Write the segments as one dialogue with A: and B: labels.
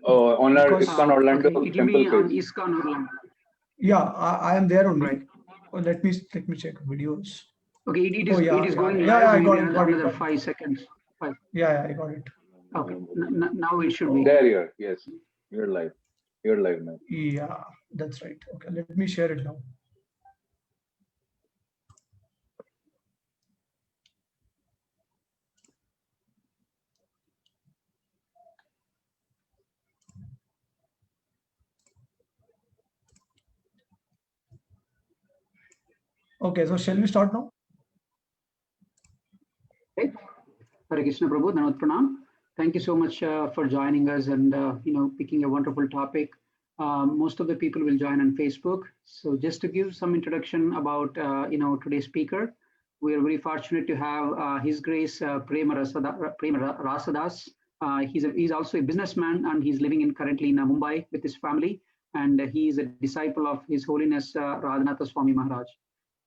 A: On our
B: Because
A: ISKCON Orlando
B: okay, it will
A: temple
B: be on
A: page.
B: ISKCON Orlando.
C: Yeah, I am there only.
B: Right.
C: Oh, let me check videos.
B: Okay, it
C: Oh
B: is
C: yeah,
B: going
C: yeah,
B: live.
C: I got
B: Maybe
C: it, got it,
B: another
C: got it.
B: 5 seconds. 5.
C: Yeah, I got it.
B: Okay. Now it should be.
A: There you are. Yes, you're live. You're live now.
C: Yeah, that's right. Okay, let me share it now. Okay, so shall we start now?
B: Okay. Hare Krishna Prabhu, Dhanavad Pranam. Thank you so much for joining us and picking a wonderful topic. Most of the people will join on Facebook. So just to give some introduction about today's speaker, we are very fortunate to have His Grace Prema Rasadas. He's also a businessman and he's living currently in Mumbai with his family, and he is a disciple of His Holiness Radhanatha Swami Maharaj.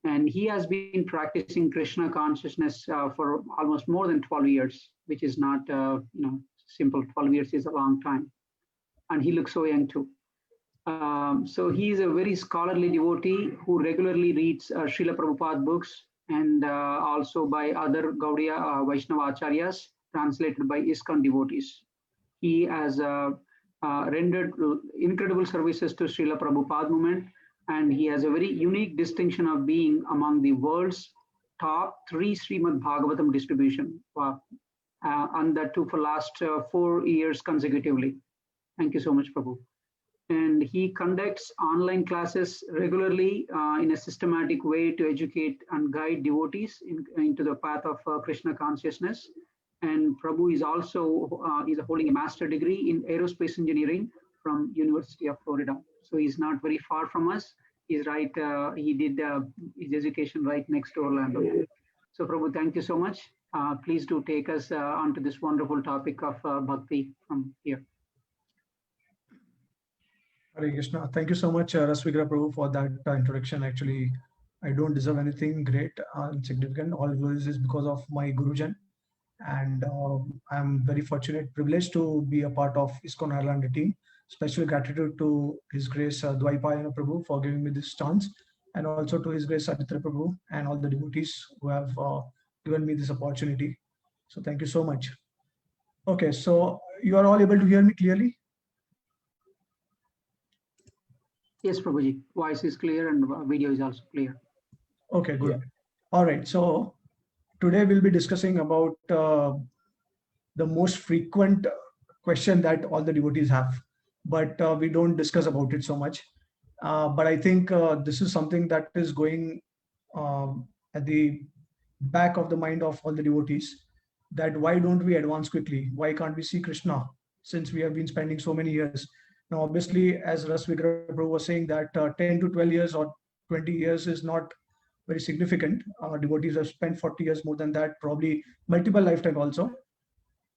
B: And he has been practicing Krishna consciousness for almost more than 12 years, which is not simple. 12 years is a long time, and he looks so young too. So he is a very scholarly devotee who regularly reads Srila Prabhupada books and also by other Gaudiya Vaishnava Acharyas translated by ISKCON devotees. He has rendered incredible services to Srila Prabhupada movement, and he has a very unique distinction of being among the world's top 3 Srimad Bhagavatam distribution, and that too for last 4 years consecutively. Thank you so much, Prabhu. And he conducts online classes regularly in a systematic way to educate and guide devotees into the path of Krishna consciousness. And Prabhu is also holding a master degree in aerospace engineering from University of Florida. So he's not very far from us. He's right. He did his education right next to Orlando. So Prabhu, thank you so much. Please do take us onto this wonderful topic of bhakti from here.
C: Hare Krishna. Thank you so much, Rasvigra Prabhu, for that introduction. Actually, I don't deserve anything great and significant. All this is because of my Gurujan. And I'm very fortunate, privileged to be a part of ISKCON Ireland team. Special gratitude to His Grace Dwaipayana Prabhu for giving me this chance, and also to His Grace Aditya Prabhu and all the devotees who have given me this opportunity. So thank you so much. Okay, so you are all able to hear me clearly?
B: Yes, Prabhuji. Voice is clear and video is also clear.
C: Okay, good. Yeah. All right. So today we'll be discussing about the most frequent question that all the devotees have, but we don't discuss about it so much. But I think this is something that is going at the back of the mind of all the devotees, that why don't we advance quickly? Why can't we see Krishna since we have been spending so many years? Now, obviously, as Rasvigra Prabhu was saying, that 10 to 12 years or 20 years is not very significant. Devotees have spent 40 years more than that, probably multiple lifetime also.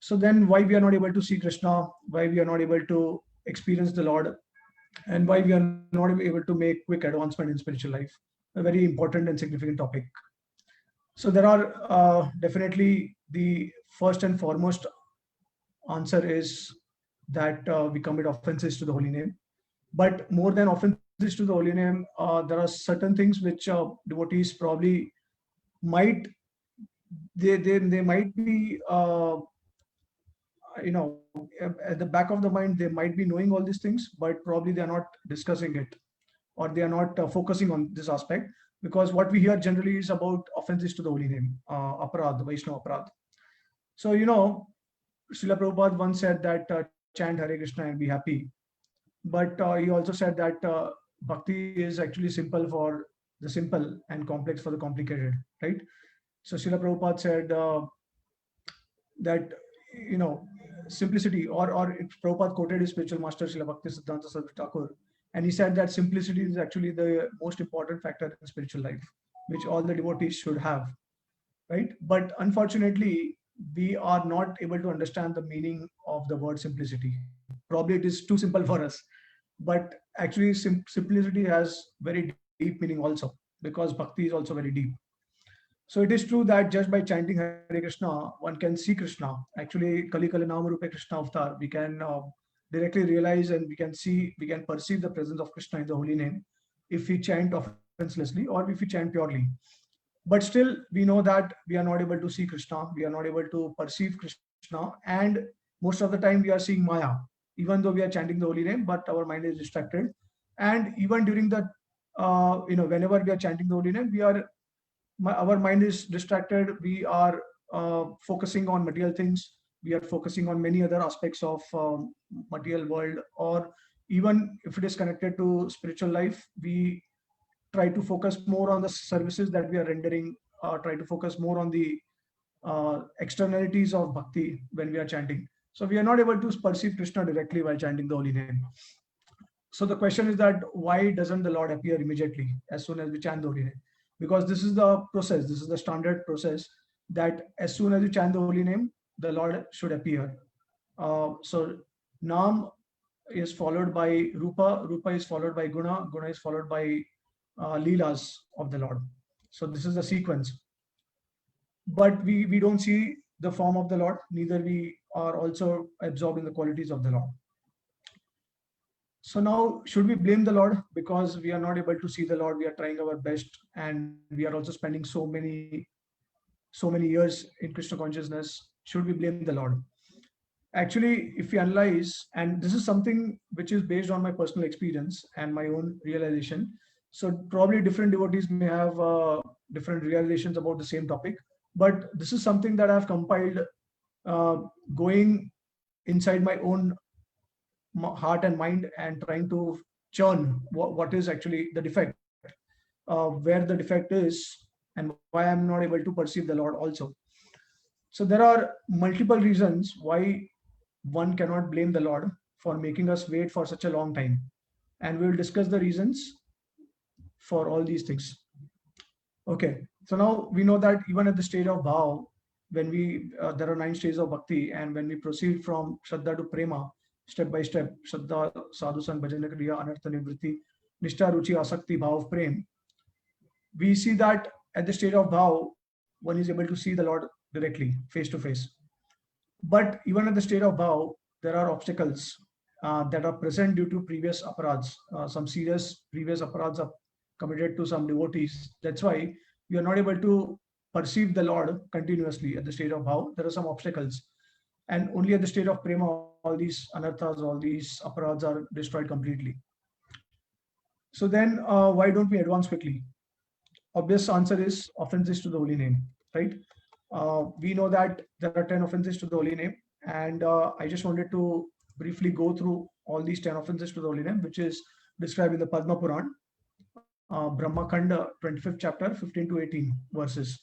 C: So then why we are not able to see Krishna, why we are not able to experience the Lord, and why we are not able to make quick advancement in spiritual life? A very important and significant topic. So there are definitely the first and foremost answer is that we commit offenses to the holy name. But more than offenses to the holy name, there are certain things which devotees probably might, they might be, at the back of the mind, they might be knowing all these things, but probably they are not discussing it, or they are not focusing on this aspect, because what we hear generally is about offenses to the holy name, aparad, Vaishnava aparad. So, Srila Prabhupada once said that chant Hare Krishna and be happy. But he also said that bhakti is actually simple for the simple and complex for the complicated, right? So Srila Prabhupada said that, simplicity, or Prabhupada quoted his spiritual master Srila Bhakti Siddhanta Saraswati Thakur, and he said that simplicity is actually the most important factor in spiritual life, which all the devotees should have, right? But unfortunately, we are not able to understand the meaning of the word simplicity. Probably it is too simple for us, but actually simplicity has very deep meaning also, because bhakti is also very deep. So it is true that just by chanting Hare Krishna, one can see Krishna. Actually, Kali Kali Nama Rupe Krishna Avatar, we can directly realize and we can perceive the presence of Krishna in the holy name if we chant offenselessly or if we chant purely. But still, we know that we are not able to see Krishna, we are not able to perceive Krishna, and most of the time we are seeing Maya, even though we are chanting the holy name, but our mind is distracted. And even during the, whenever we are chanting the holy name, our mind is distracted. We are focusing on material things. We are focusing on many other aspects of material world, or even if it is connected to spiritual life, we try to focus more on the services that we are rendering, try to focus more on the externalities of bhakti when we are chanting. So we are not able to perceive Krishna directly while chanting the holy name. So the question is that why doesn't the Lord appear immediately as soon as we chant the holy name? Because this is the process, this is the standard process, that as soon as you chant the holy name, the Lord should appear. So Nam is followed by Rupa, Rupa is followed by Guna, Guna is followed by Leelas of the Lord. So this is the sequence. But we don't see the form of the Lord, neither we are also absorbed in the qualities of the Lord. So now, should we blame the Lord because we are not able to see the Lord? We are trying our best, and we are also spending so many years in Krishna consciousness. Should we blame the Lord? Actually, if we analyze, and this is something which is based on my personal experience and my own realization, so probably different devotees may have different realizations about the same topic, but this is something that I've compiled going inside my own heart and mind and trying to churn what is actually the defect, where the defect is, and why I'm not able to perceive the Lord also. So there are multiple reasons why one cannot blame the Lord for making us wait for such a long time. And we will discuss the reasons for all these things. Okay, so now we know that even at the stage of Bhav, when there are 9 stages of Bhakti, and when we proceed from Shraddha to Prema, step by step, Shraddha, Sadhu Sang, Bhajana Kriya, Anartha Nivritti, Nishtha, Ruchi, Asakti, Bhav of Prem, we see that at the stage of Bhav, one is able to see the Lord directly, face to face. But even at the state of Bhav, there are obstacles that are present due to previous aparadhs. Some serious previous aparadhs are committed to some devotees. That's why we are not able to perceive the Lord continuously at the state of Bhav. There are some obstacles. And only at the state of Prema, all these anarthas, all these aparadhs are destroyed completely. So then why don't we advance quickly? Obvious answer is offenses to the holy name, right? We know that there are 10 offenses to the holy name, and I just wanted to briefly go through all these 10 offenses to the holy name, which is described in the Padma Puran, Brahma Khanda, 25th chapter, 15 to 18 verses.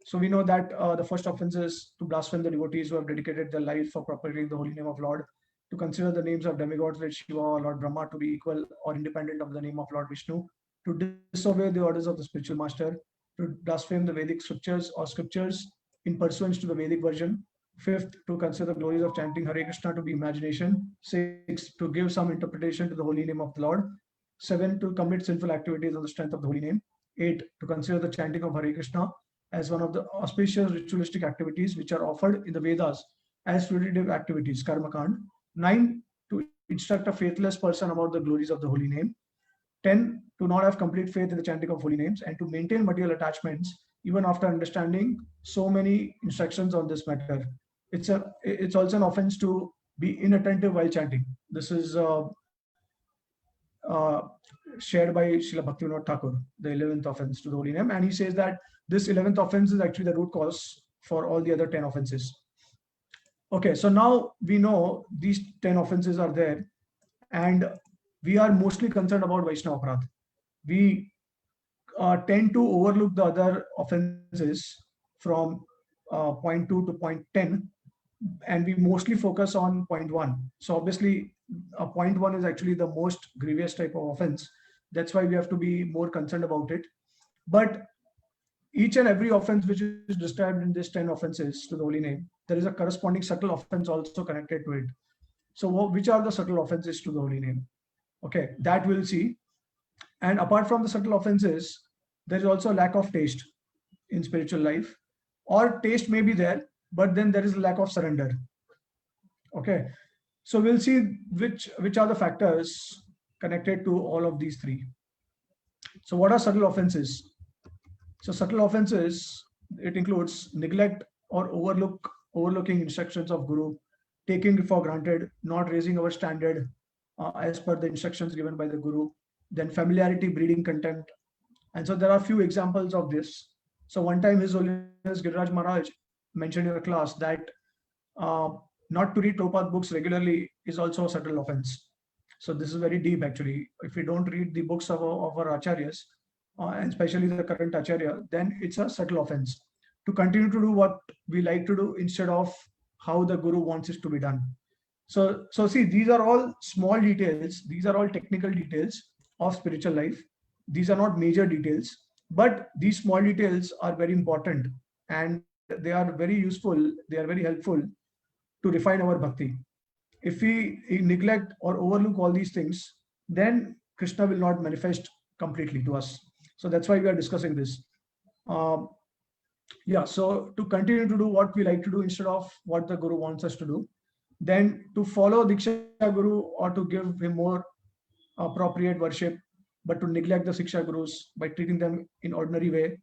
C: So we know that the first offense is to blaspheme the devotees who have dedicated their life for propagating the holy name of Lord, to consider the names of demigods like Shiva or Lord Brahma to be equal or independent of the name of Lord Vishnu, to disobey the orders of the spiritual master, to blaspheme the Vedic scriptures or scriptures in pursuance to the Vedic version. 5th, to consider the glories of chanting Hare Krishna to be imagination. 6th, to give some interpretation to the holy name of the Lord. 7, to commit sinful activities on the strength of the holy name. 8, to consider the chanting of Hare Krishna as one of the auspicious ritualistic activities which are offered in the Vedas as fruitive activities, Karma Kand. 9, to instruct a faithless person about the glories of the holy name. 10, to not have complete faith in the chanting of holy names and to maintain material attachments even after understanding so many instructions on this matter. It's also an offense to be inattentive while chanting. This is shared by Srila Bhaktivinoda Thakur, the 11th offense to the holy name, and he says that this 11th offense is actually the root cause for all the other 10 offenses. Okay, so now we know these 10 offenses are there, and we are mostly concerned about Vaishnava Aparadh. We tend to overlook the other offenses from point 2 to point 10, and we mostly focus on point 1. So obviously, point 1 is actually the most grievous type of offense. That's why we have to be more concerned about it. But each and every offense which is described in this 10 offenses to the holy name, there is a corresponding subtle offense also connected to it. So which are the subtle offenses to the holy name? Okay, that we'll see. And apart from the subtle offenses, there is also a lack of taste in spiritual life, or taste may be there, but then there is a lack of surrender. Okay, So we'll see which are the factors connected to all of these three. So what are subtle offenses? So subtle offenses, it includes neglect or overlooking instructions of Guru, taking it for granted, not raising our standard as per the instructions given by the Guru, then familiarity breeding contempt. And so there are a few examples of this. So one time His Holiness Giriraj Maharaj mentioned in a class that uh, not to read Prabhupada books regularly is also a subtle offense. So this is very deep actually. If we don't read the books of our acharyas, and especially the current acharya, then it's a subtle offense. To continue to do what we like to do instead of how the Guru wants it to be done. So see, these are all small details. These are all technical details of spiritual life. These are not major details, but these small details are very important and they are very useful. They are very helpful to refine our bhakti. If we neglect or overlook all these things, then Krishna will not manifest completely to us. So that's why we are discussing this. Yeah, so to continue to do what we like to do instead of what the Guru wants us to do, then to follow Diksha Guru or to give him more appropriate worship, but to neglect the Siksha Gurus by treating them in ordinary way,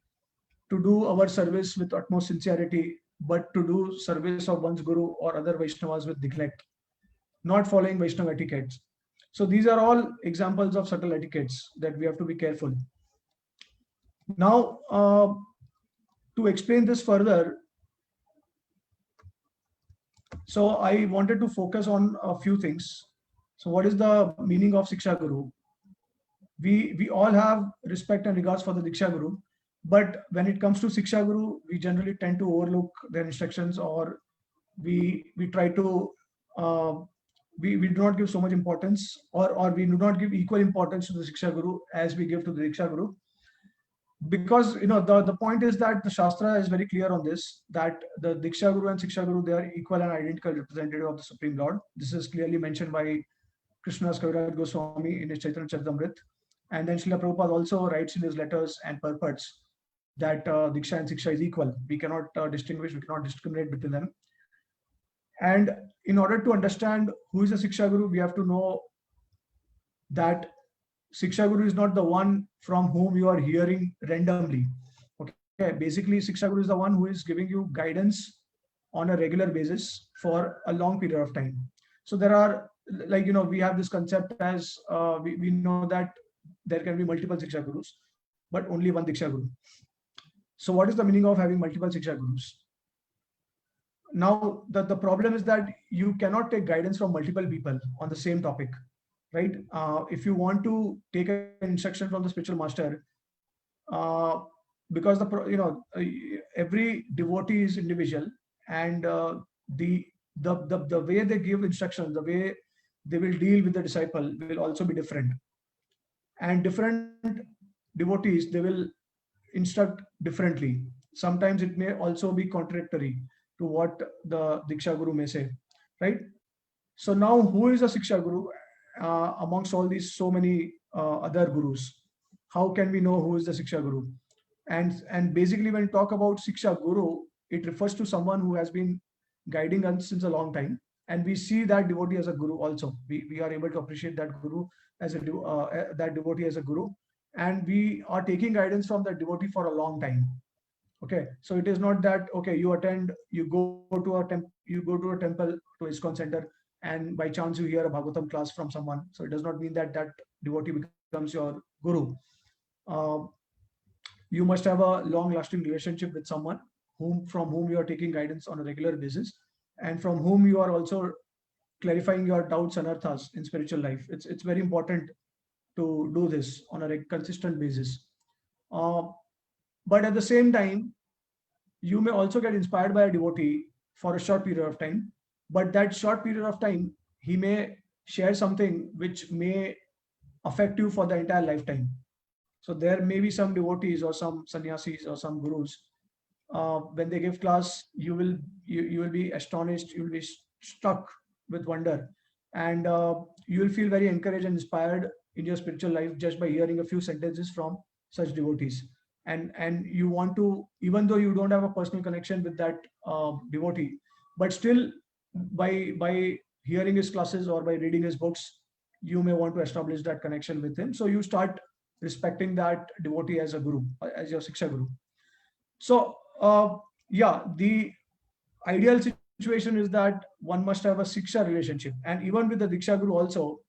C: to do our service with utmost sincerity, but to do service of one's Guru or other Vaishnavas with neglect, not following Vaishnava etiquettes. So these are all examples of subtle etiquettes that we have to be careful. Now, to explain this further, so I wanted to focus on a few things. So what is the meaning of Siksha Guru? We all have respect and regards for the Diksha Guru, but when it comes to Siksha Guru, we generally tend to overlook their instructions, or we try to we do not give so much importance, or we do not give equal importance to the Siksha Guru as we give to the Diksha Guru. Because the point is that the Shastra is very clear on this, that the Diksha Guru and Siksha Guru, they are equal and identical representative of the Supreme Lord. This is clearly mentioned by Krishnadas Kaviraj Goswami in his Chaitanya Charitamrita. And then Srila Prabhupada also writes in his letters and purports that Diksha and Siksha is equal. We cannot distinguish, we cannot discriminate between them. And in order to understand who is a Siksha Guru, we have to know that Siksha Guru is not the one from whom you are hearing randomly. Okay, basically Siksha Guru is the one who is giving you guidance on a regular basis for a long period of time. So there are, like, we have this concept as we know that there can be multiple Siksha Gurus, but only one Diksha Guru. So what is the meaning of having multiple Siksha Gurus? Now, the problem is that you cannot take guidance from multiple people on the same topic, right? If you want to take an instruction from the spiritual master, because every devotee is individual, and the way they give instructions, the way they will deal with the disciple will also be different. And different devotees, they will instruct differently. Sometimes it may also be contradictory to what the Diksha Guru may say, right? So now, who is a Siksha Guru amongst all these so many other gurus? How can we know who is the Siksha Guru? And basically, when we talk about Siksha Guru, it refers to someone who has been guiding us since a long time, and we see that devotee as a guru also. We are able to appreciate that guru as that devotee as a guru, and we are taking guidance from that devotee for a long time. Okay, so it is not that, okay, you go to a temple to ISKCON center, and by chance you hear a Bhagavatam class from someone. So it does not mean that that devotee becomes your guru. You must have a long-lasting relationship with someone from whom you are taking guidance on a regular basis, and from whom you are also clarifying your doubts and arthas in spiritual life. It's very important to do this on a consistent basis. But at the same time, you may also get inspired by a devotee for a short period of time, but that short period of time, he may share something which may affect you for the entire lifetime. So there may be some devotees or some sannyasis or some gurus, when they give class, you will be astonished, you will be struck with wonder, and you will feel very encouraged and inspired in your spiritual life just by hearing a few sentences from such devotees. And you want to, even though you don't have a personal connection with that devotee, but still by hearing his classes or by reading his books, you may want to establish that connection with him. So you start respecting that devotee as a guru, as your Siksha Guru. So yeah, the ideal situation is that one must have a Siksha relationship. And even with the Diksha Guru also,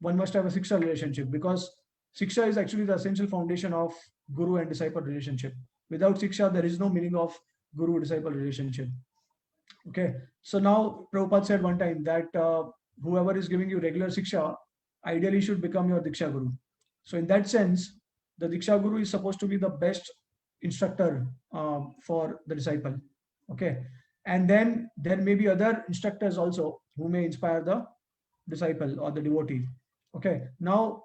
C: one must have a Siksha relationship, because Siksha is actually the essential foundation of Guru and disciple relationship. Without Siksha, there is no meaning of Guru-disciple relationship. Okay, so now Prabhupada said one time that whoever is giving you regular Siksha, ideally should become your Diksha Guru. So in that sense, the Diksha Guru is supposed to be the best instructor for the disciple. Okay, and then there may be other instructors also who may inspire the disciple or the devotee. Okay, now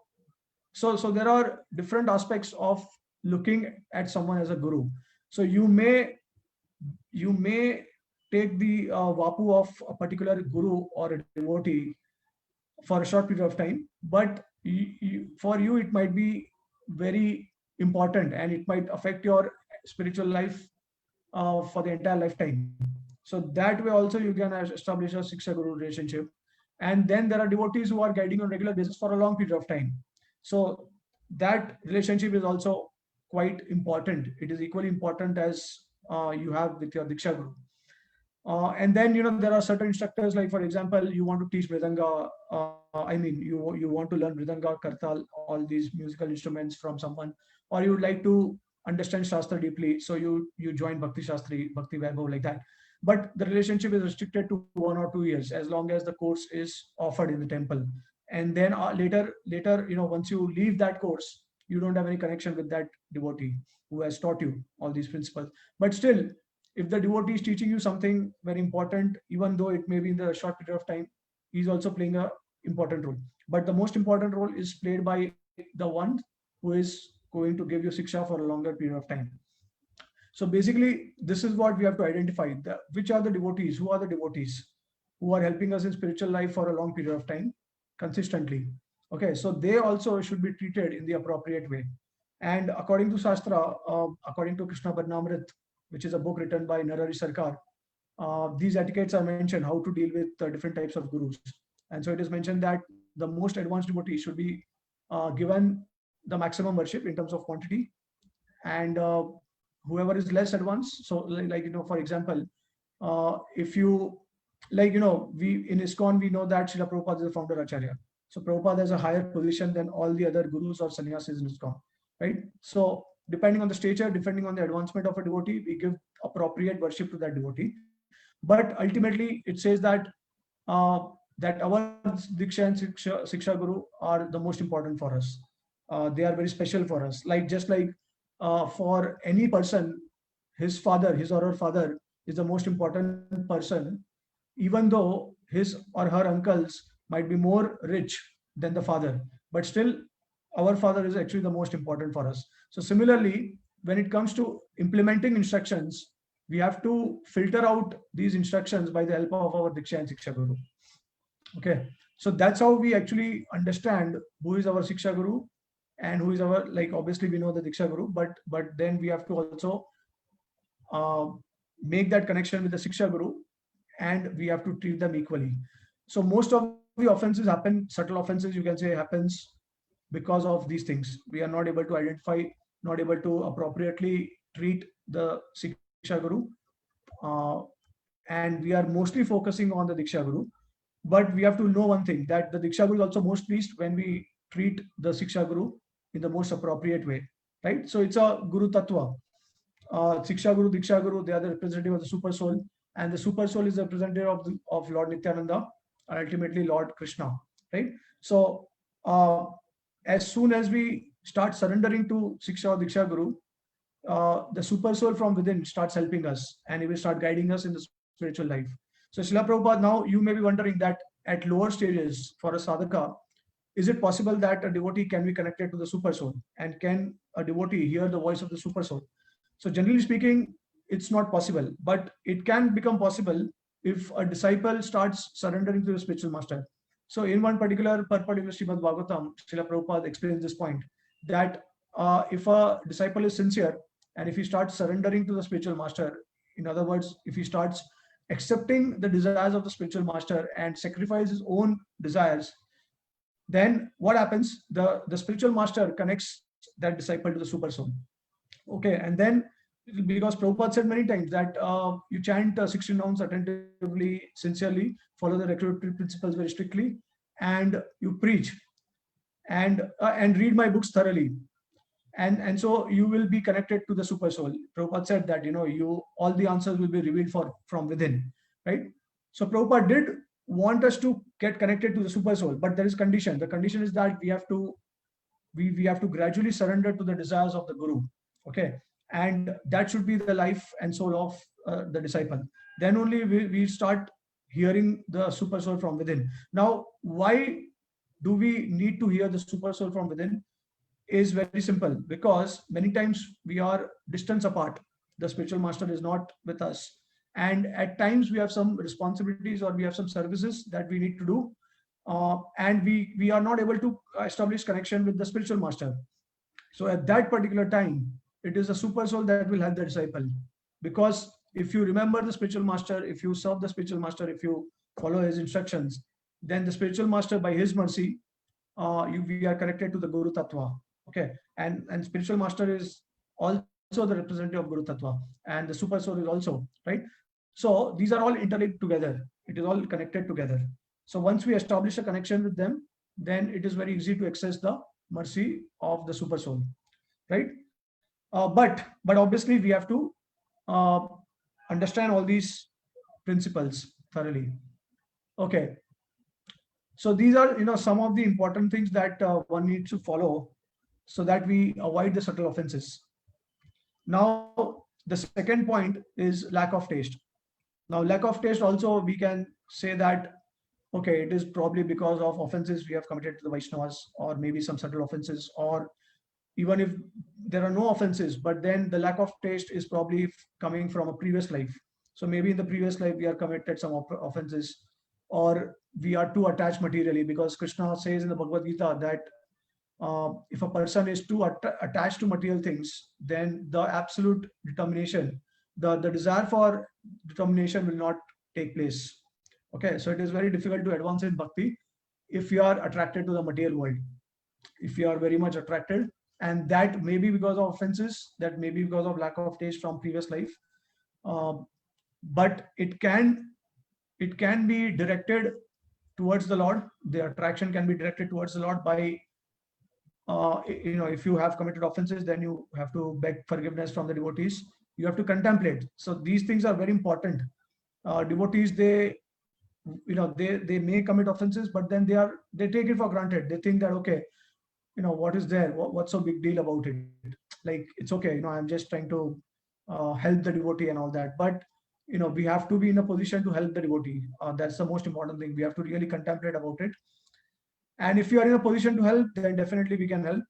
C: so there are different aspects of looking at someone as a guru. So you may take the vapu of a particular guru or a devotee for a short period of time, but for you it might be very important and it might affect your spiritual life for the entire lifetime. So that way also you can establish a Siksha Guru relationship. And then there are devotees who are guiding on regular basis for a long period of time. So that relationship is also quite important. It is equally important as you have with your Diksha Guru. And then, there are certain instructors, like, for example, you want to teach Mridanga, you want to learn Mridanga, Kartal, all these musical instruments from someone, or you would like to understand Shastra deeply. So you join Bhakti Shastri, Bhakti Vaibhav, like that. But the relationship is restricted to 1 or 2 years, as long as the course is offered in the temple. And then later, once you leave that course, you don't have any connection with that devotee who has taught you all these principles. But still, if the devotee is teaching you something very important, even though it may be in the short period of time, he's also playing an important role. But the most important role is played by the one who is going to give you Siksha for a longer period of time. So basically, this is what we have to identify. Which are the devotees? Who are the devotees who are helping us in spiritual life for a long period of time, consistently? Okay, so they also should be treated in the appropriate way. And according to Shastra, according to Krishna Bharnamrit, which is a book written by Narari Sarkar, these etiquettes are mentioned, how to deal with different types of gurus. And so it is mentioned that the most advanced devotee should be given the maximum worship in terms of quantity, and whoever is less advanced, so for example, if you we in ISKCON, we know that Srila Prabhupada is the founder Acharya. So Prabhupada has a higher position than all the other gurus or sannyasis in ISKCON, right? So depending on the stature, depending on the advancement of a devotee, we give appropriate worship to that devotee. But ultimately, it says that that our Diksha and Siksha Guru are the most important for us. They are very special for us. Just like for any person, his father, his or her father is the most important person, even though his or her uncles might be more rich than the father, but still our father is actually the most important for us. So similarly, when it comes to implementing instructions, we have to filter out these instructions by the help of our Diksha and Siksha Guru. Okay, so that's how we actually understand who is our Siksha Guru and who is our, obviously we know the Diksha Guru, but then we have to also make that connection with the Siksha Guru, and we have to treat them equally. So most of the offenses happen, subtle offenses, you can say, happens because of these things. We are not able to identify, not able to appropriately treat the Siksha Guru, and we are mostly focusing on the Diksha Guru. But we have to know one thing, that the Diksha Guru is also most pleased when we treat the Siksha Guru in the most appropriate way, right? So it's a Guru Tattva. Siksha Guru, Diksha Guru, they are the representative of the Super Soul, and the Super Soul is the representative of Lord Nityananda, and ultimately Lord Krishna, right? So as soon as we start surrendering to Siksha or Diksha Guru, the Super Soul from within starts helping us, and he will start guiding us in the spiritual life. So Srila Prabhupada, now you may be wondering that at lower stages for a sadhaka, is it possible that a devotee can be connected to the Super Soul, and can a devotee hear the voice of the Super Soul? So generally speaking, it's not possible, but it can become possible if a disciple starts surrendering to the spiritual master. So in one particular purport in Srimad Bhagavatam, Srila Prabhupada explains this point, that if a disciple is sincere and if he starts surrendering to the spiritual master, in other words, if he starts accepting the desires of the spiritual master and sacrifice his own desires, then what happens? The spiritual master connects that disciple to the super soul. Okay, and then because Prabhupada said many times that you chant 16 rounds attentively, sincerely, follow the regulatory principles very strictly, and you preach and read my books thoroughly, and so you will be connected to the super soul. Prabhupada said that all the answers will be revealed from within, right? So Prabhupada did want us to get connected to the super soul, but there is condition. The condition is that we have to gradually surrender to the desires of the Guru. Okay, and that should be the life and soul of the disciple. Then only we start hearing the super soul from within. Now, why do we need to hear the super soul from within? Is very simple, because many times we are distance apart. The spiritual master is not with us, and at times we have some responsibilities or we have some services that we need to do, and we are not able to establish connection with the spiritual master. So at that particular time, it is the super soul that will help the disciple, because if you remember the spiritual master, if you serve the spiritual master, if you follow his instructions, then the spiritual master, by his mercy, we are connected to the Guru Tattva. Okay, and spiritual master is also the representative of Guru Tattva, and the super soul is also, right? So these are all interlinked together. It is all connected together. So once we establish a connection with them, then it is very easy to access the mercy of the super soul, right? But obviously we have to understand all these principles thoroughly. Okay, so these are some of the important things that one needs to follow, so that we avoid the subtle offenses. Now, the second point is lack of taste. Now, lack of taste also, we can say that, okay, it is probably because of offenses we have committed to the Vaishnavas, or maybe some subtle offenses, or even if there are no offenses, but then the lack of taste is probably coming from a previous life. So maybe in the previous life we are committed some offenses, or we are too attached materially, because Krishna says in the Bhagavad Gita that if a person is too attached to material things, then the absolute determination, the desire for determination will not take place. Okay, so it is very difficult to advance in bhakti if you are attracted to the material world. If you are very much attracted, and that may be because of offenses, that may be because of lack of taste from previous life, but it can be directed towards the Lord. The attraction can be directed towards the Lord by if you have committed offenses, then you have to beg forgiveness from the devotees. You have to contemplate. So these things are very important. Devotees, they may commit offenses, but then they take it for granted. They think that, okay, what is there? What's so big deal about it? Like, it's okay. I'm just trying to help the devotee and all that. But we have to be in a position to help the devotee. That's the most important thing. We have to really contemplate about it. And if you are in a position to help, then definitely we can help.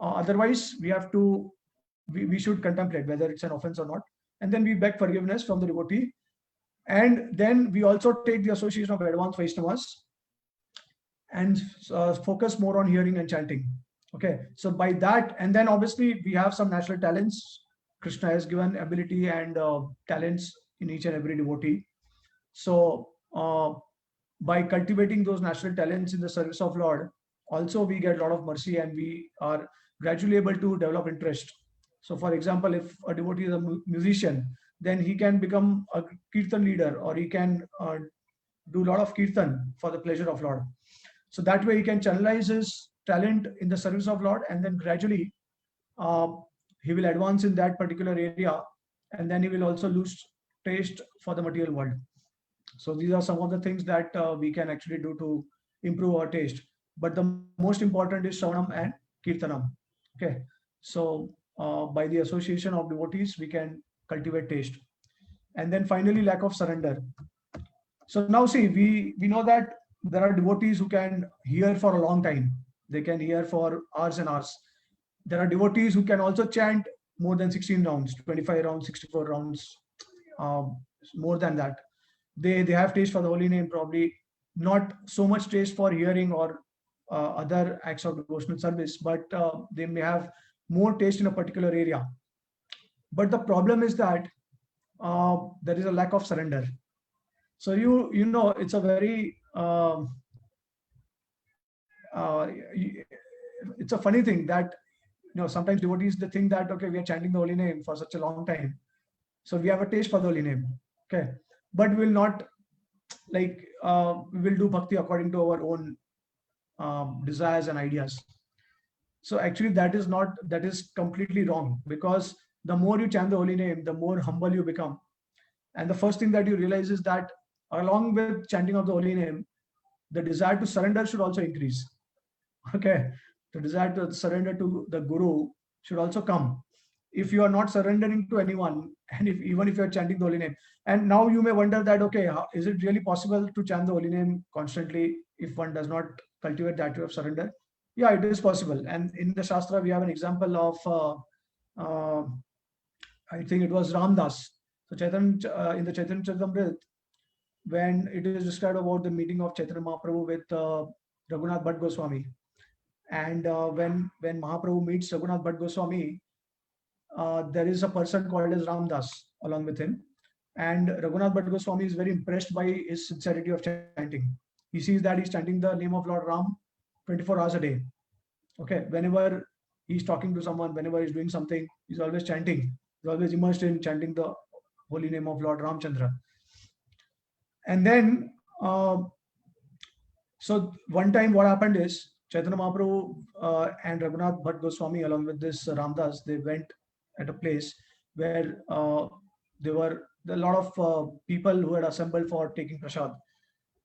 C: Otherwise, we should contemplate whether it's an offense or not. And then we beg forgiveness from the devotee. And then we also take the association of advanced Vaishnavas and focus more on hearing and chanting. Okay, so by that, and then obviously we have some natural talents. Krishna has given ability and talents in each and every devotee. So by cultivating those natural talents in the service of Lord, also we get a lot of mercy, and we are gradually able to develop interest. So for example, if a devotee is a musician, then he can become a kirtan leader, or he can do a lot of kirtan for the pleasure of Lord. So that way he can channelize his talent in the service of Lord, and then gradually he will advance in that particular area, and then he will also lose taste for the material world. So these are some of the things that we can actually do to improve our taste. But the most important is Shravanam and Kirtanam. Okay, so by the association of devotees, we can cultivate taste. And then finally, lack of surrender. So now see, we know that there are devotees who can hear for a long time. They can hear for hours and hours. There are devotees who can also chant more than 16 rounds, 25 rounds, 64 rounds, more than that. They have taste for the holy name, probably not so much taste for hearing or other acts of devotional service, but they may have more taste in a particular area. But the problem is that there is a lack of surrender. So you know, it's a very it's a funny thing that sometimes devotees, they think that okay, we are chanting the holy name for such a long time, so we have a taste for the holy name, okay, but we will not like we will do bhakti according to our own desires and ideas. So actually that is completely wrong, because the more you chant the holy name, the more humble you become. And the first thing that you realize is that along with chanting of the holy name, the desire to surrender should also increase. Okay, the desire to surrender to the guru should also come. If you are not surrendering to anyone, and even if you are chanting the holy name, and now you may wonder that okay, is it really possible to chant the holy name constantly if one does not cultivate that way of surrender? Yeah, it is possible. And in the Shastra, we have an example of I think it was Ramdas. So Chaitanya, in the Chaitanya Charitamrita, when it is described about the meeting of Chaitanya Mahaprabhu with Raghunath Bhatt Goswami, and when Mahaprabhu meets Raghunath Bhatt Goswami, there is a person called as Ramdas along with him, and Raghunath Bhatt Goswami is very impressed by his sincerity of chanting. He sees that he's chanting the name of Lord Ram 24 hours a day. Okay, whenever he's talking to someone, whenever he's doing something, he's always chanting. He's always immersed in chanting the holy name of Lord Ramchandra. And then, so one time what happened is Chaitanya Mahaprabhu and Raghunath Bhatt Goswami along with this Ramdas, they went at a place where there were a lot of people who had assembled for taking prasad.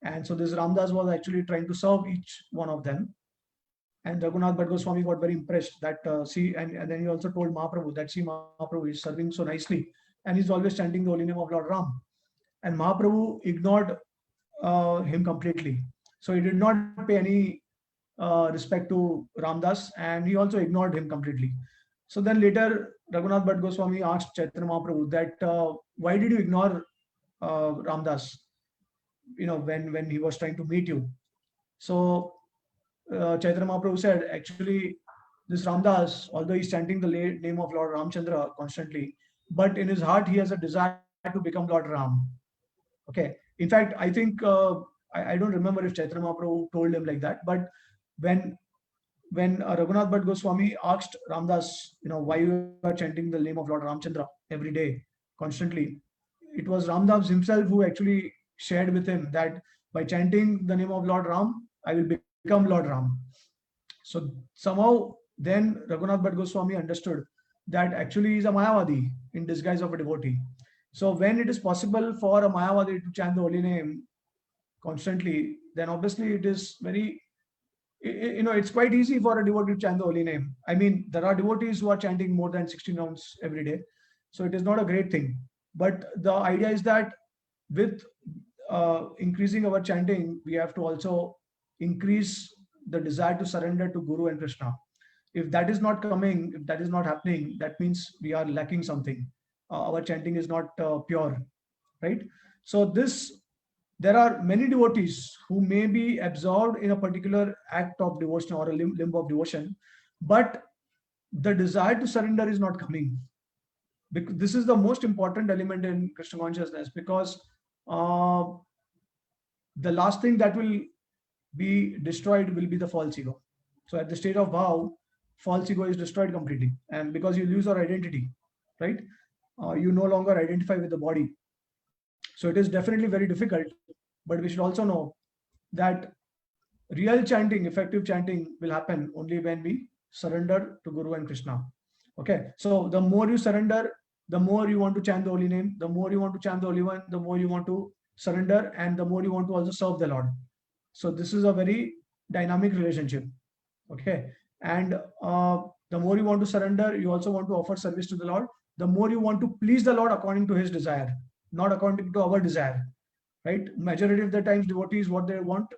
C: And so this Ramdas was actually trying to serve each one of them. And Raghunath Bhatt Goswami got very impressed that see, and then he also told Mahaprabhu that see, Mahaprabhu is serving so nicely and he's always chanting the holy name of Lord Ram. And Mahaprabhu ignored him completely. So he did not pay any respect to Ramdas, and he also ignored him completely. So then later, Raghunath Bhatt Goswami asked Chaitanya Mahaprabhu that why did you ignore Ramdas? When he was trying to meet you. So Chaitanya Mahaprabhu said, actually, this Ramdas, although he's chanting the name of Lord Ramchandra constantly, but in his heart he has a desire to become Lord Ram. Okay. In fact, I think I don't remember if Chaitanya Mahaprabhu told him like that, but when Raghunath Bhatt Goswami asked Ramdas, why you are chanting the name of Lord Ramchandra every day, constantly, it was Ramdas himself who actually shared with him that by chanting the name of Lord Ram, I will become Lord Ram. So somehow then Raghunath Bhatt Goswami understood that actually he is a Mayavadi in disguise of a devotee. So when it is possible for a Mayavadi to chant the holy name constantly, then obviously it is very, it's quite easy for a devotee to chant the holy name. I mean, there are devotees who are chanting more than 16 rounds every day. So it is not a great thing. But the idea is that with increasing our chanting, we have to also increase the desire to surrender to Guru and Krishna. If that is not coming, if that is not happening, that means we are lacking something. Our chanting is not pure, right? So there are many devotees who may be absorbed in a particular act of devotion or a limb of devotion, but the desire to surrender is not coming. Because this is the most important element in Krishna consciousness, because the last thing that will be destroyed will be the false ego. So at the state of bhav, false ego is destroyed completely, and because you lose your identity, right? You no longer identify with the body. So it is definitely very difficult, but we should also know that real chanting, effective chanting will happen only when we surrender to Guru and Krishna. Okay, so the more you surrender, the more you want to chant the holy name, the more you want to chant the holy one, the more you want to surrender, and the more you want to also serve the Lord. So this is a very dynamic relationship. Okay, and the more you want to surrender, you also want to offer service to the Lord. The more you want to please the Lord according to his desire, not according to our desire, right? Majority of the times devotees, what they want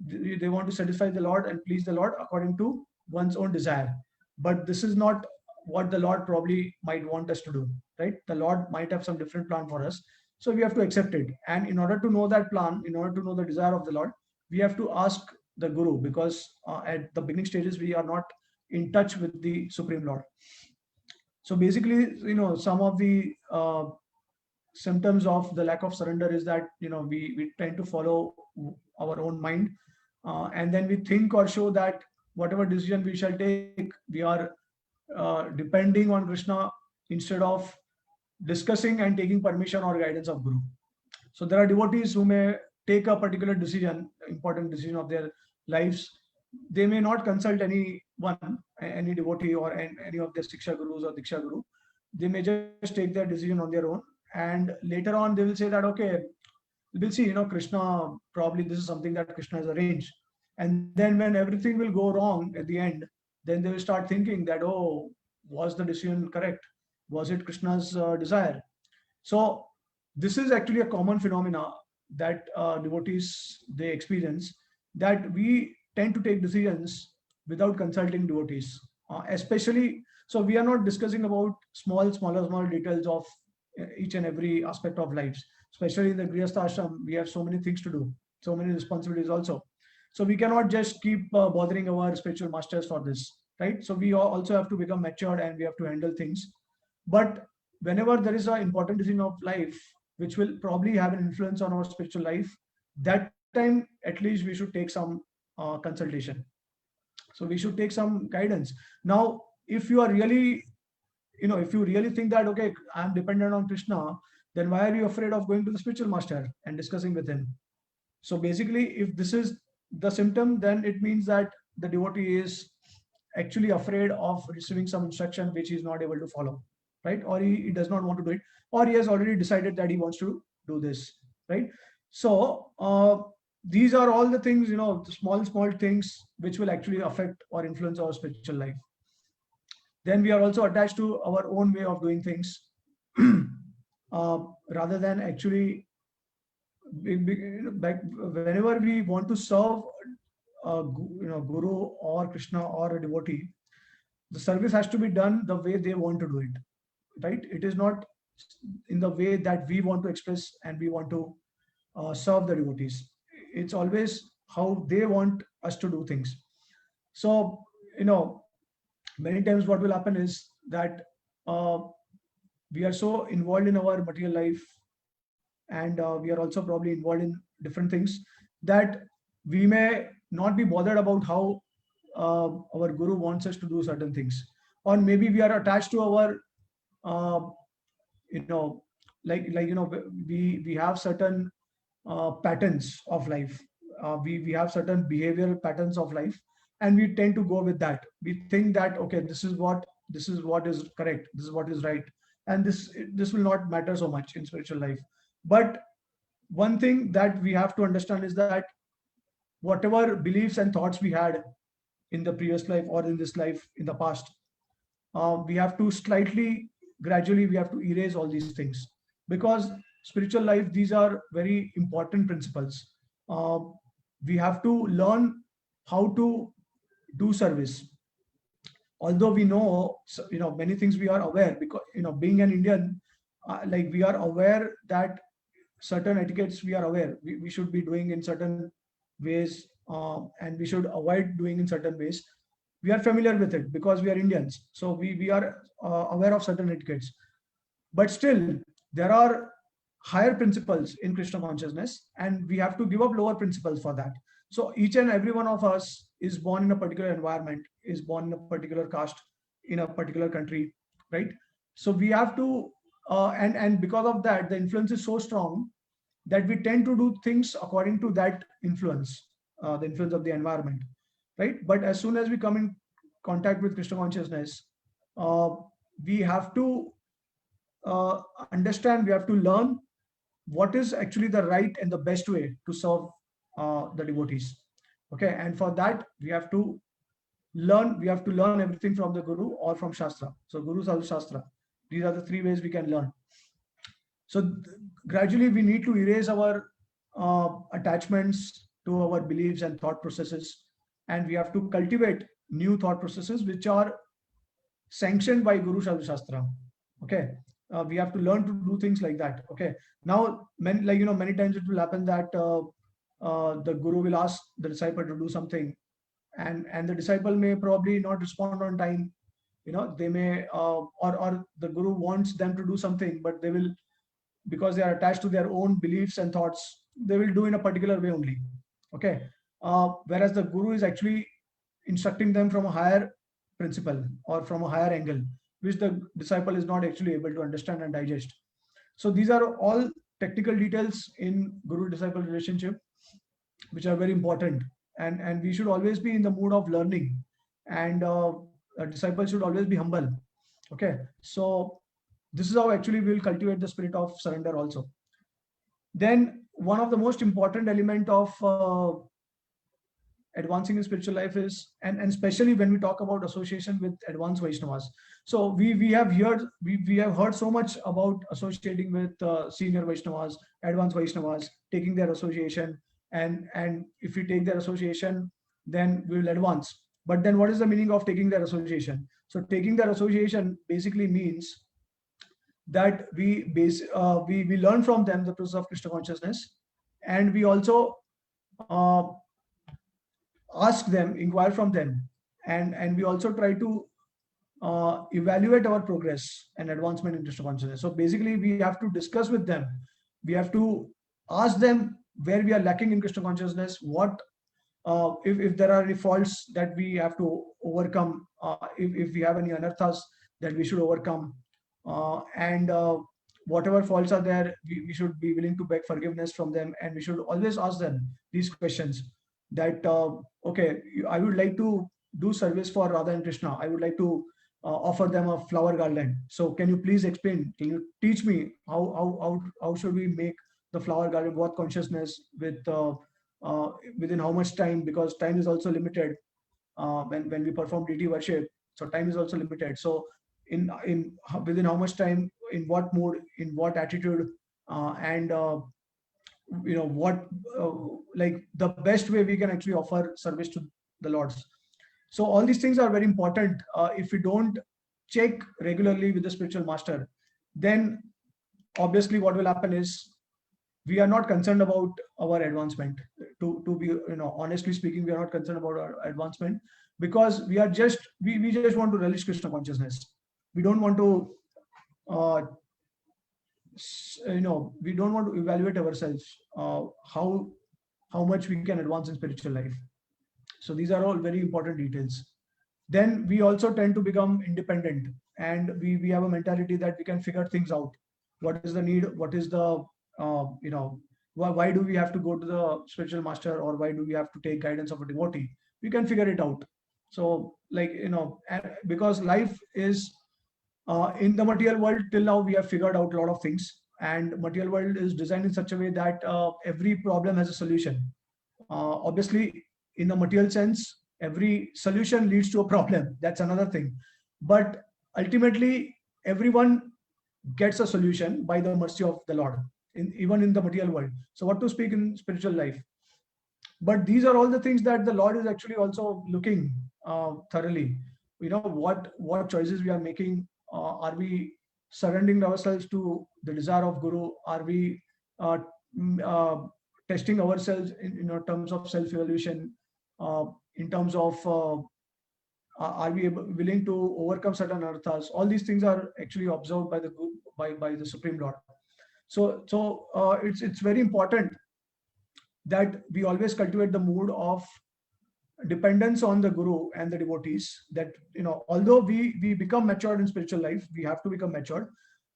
C: to satisfy the Lord and please the Lord according to one's own desire. But this is not what the Lord probably might want us to do, right? The Lord might have some different plan for us. So we have to accept it. And in order to know that plan, in order to know the desire of the Lord, we have to ask the Guru, because at the beginning stages, we are not in touch with the Supreme Lord. So basically, some of the symptoms of the lack of surrender is that, we tend to follow our own mind, and then we think or show that whatever decision we shall take, we are depending on Krishna instead of discussing and taking permission or guidance of Guru. So there are devotees who may take a particular decision, important decision of their lives. They may not consult anyone, any devotee or any of their Siksha Gurus or Diksha Guru. They may just take their decision on their own. And later on, they will say that, okay, we'll see, Krishna, probably this is something that Krishna has arranged. And then when everything will go wrong at the end, then they will start thinking that, oh, was the decision correct? Was it Krishna's desire? So this is actually a common phenomena that devotees, they experience, that we tend to take decisions without consulting devotees, especially. So we are not discussing about small details of each and every aspect of lives. Especially in the Grihastha ashram, we have so many things to do, so many responsibilities also. So we cannot just keep bothering our spiritual masters for this, right? So we also have to become matured and we have to handle things. But whenever there is an important decision of life, which will probably have an influence on our spiritual life, that time at least we should take some consultation. So we should take some guidance. Now, if you are really, if you really think that, okay, I'm dependent on Krishna, then why are you afraid of going to the spiritual master and discussing with him? So basically, if this is the symptom, then it means that the devotee is actually afraid of receiving some instruction which he is not able to follow, right? Or he does not want to do it, or he has already decided that he wants to do this, right? So these are all the things, the small things which will actually affect or influence our spiritual life. Then we are also attached to our own way of doing things, rather than actually, whenever we want to serve Guru or Krishna or a devotee, the service has to be done the way they want to do it, right? It is not in the way that we want to express and we want to serve the devotees. It's always how they want us to do things. So, many times what will happen is that we are so involved in our material life, and we are also probably involved in different things, that we may not be bothered about how our Guru wants us to do certain things. Or maybe we are attached to our we have certain patterns of life. We have certain behavioral patterns of life, and we tend to go with that. We think that, okay, this is what is correct, this is what is right, and this will not matter so much in spiritual life. But one thing that we have to understand is that whatever beliefs and thoughts we had in the previous life or in this life in the past, we have to gradually we have to erase all these things, because spiritual life, these are very important principles. We have to learn how to do service. Although we know, many things we are aware, because, being an Indian, we are aware that certain etiquettes we are aware we should be doing in certain ways, and we should avoid doing in certain ways. We are familiar with it because we are Indians. So we are aware of certain etiquettes. But still, there are higher principles in Krishna consciousness, and we have to give up lower principles for that. So each and every one of us is born in a particular environment, is born in a particular caste, in a particular country, right? So we have to, and because of that, the influence is so strong that we tend to do things according to that influence, the influence of the environment, right? But as soon as we come in contact with Krishna consciousness, we have to understand, we have to learn what is actually the right and the best way to serve the devotees. Okay, and for that we have to learn everything from the Guru or from Shastra. So Guru, Sadhu, Shastra, these are the three ways we can learn. So gradually we need to erase our attachments to our beliefs and thought processes, and we have to cultivate new thought processes which are sanctioned by Guru, Sadhu, Shastra. Okay, we have to learn to do things like that. Okay, now many times it will happen that the Guru will ask the disciple to do something, and the disciple may probably not respond on time. They may or the Guru wants them to do something, but they will because they are attached to their own beliefs and thoughts, they will do in a particular way only. Okay. Whereas the guru is actually instructing them from a higher principle or from a higher angle, which the disciple is not actually able to understand and digest. So these are all technical details in guru-disciple relationship, which are very important. And we should always be in the mood of learning, and a disciple should always be humble. Okay. So this is how actually we will cultivate the spirit of surrender also. Then one of the most important element of advancing in spiritual life is, and especially when we talk about association with advanced Vaishnavas. So we have heard so much about associating with senior Vaishnavas, advanced Vaishnavas, taking their association, and if we take their association, then we will advance. But then what is the meaning of taking their association? So taking their association basically means that we learn from them the process of Krishna consciousness, and we also ask them, inquire from them, and we also try to evaluate our progress and advancement in Krishna consciousness. So basically, we have to discuss with them. We have to ask them where we are lacking in Krishna consciousness, what if there are any faults that we have to overcome, if we have any anarthas that we should overcome, and whatever faults are there, we should be willing to beg forgiveness from them, and we should always ask them these questions that okay, I would like to do service for Radha and Krishna. I would like to offer them a flower garland. So can you please explain? Can you teach me how should we make the flower garland? What consciousness with within how much time? Because time is also limited when we perform deity worship. So time is also limited. So in within how much time, in what mood, in what attitude, and what like the best way we can actually offer service to the Lords. So all these things are very important. If we don't check regularly with the spiritual master, then obviously what will happen is we are not concerned about our advancement. To be honestly speaking, we are not concerned about our advancement, because we just want to relish Krishna consciousness. We don't want to we don't want to evaluate ourselves how much we can advance in spiritual life. So these are all very important details. Then we also tend to become independent, and we have a mentality that we can figure things out. What is the need? What is the why do we have to go to the spiritual master, or why do we have to take guidance of a devotee? We can figure it out. So because life is in the material world, till now we have figured out a lot of things, and material world is designed in such a way that every problem has a solution. Obviously, in the material sense, every solution leads to a problem. That's another thing. But ultimately, everyone gets a solution by the mercy of the Lord, even in the material world. So what to speak in spiritual life? But these are all the things that the Lord is actually also looking thoroughly. What choices we are making. Are we surrendering ourselves to the desire of Guru? Are we testing ourselves in terms of self-evaluation? In terms of are we willing to overcome certain arthas? All these things are actually observed by the Supreme Lord. So it's very important that we always cultivate the mood of dependence on the Guru and the devotees. That although we become matured in spiritual life, we have to become matured,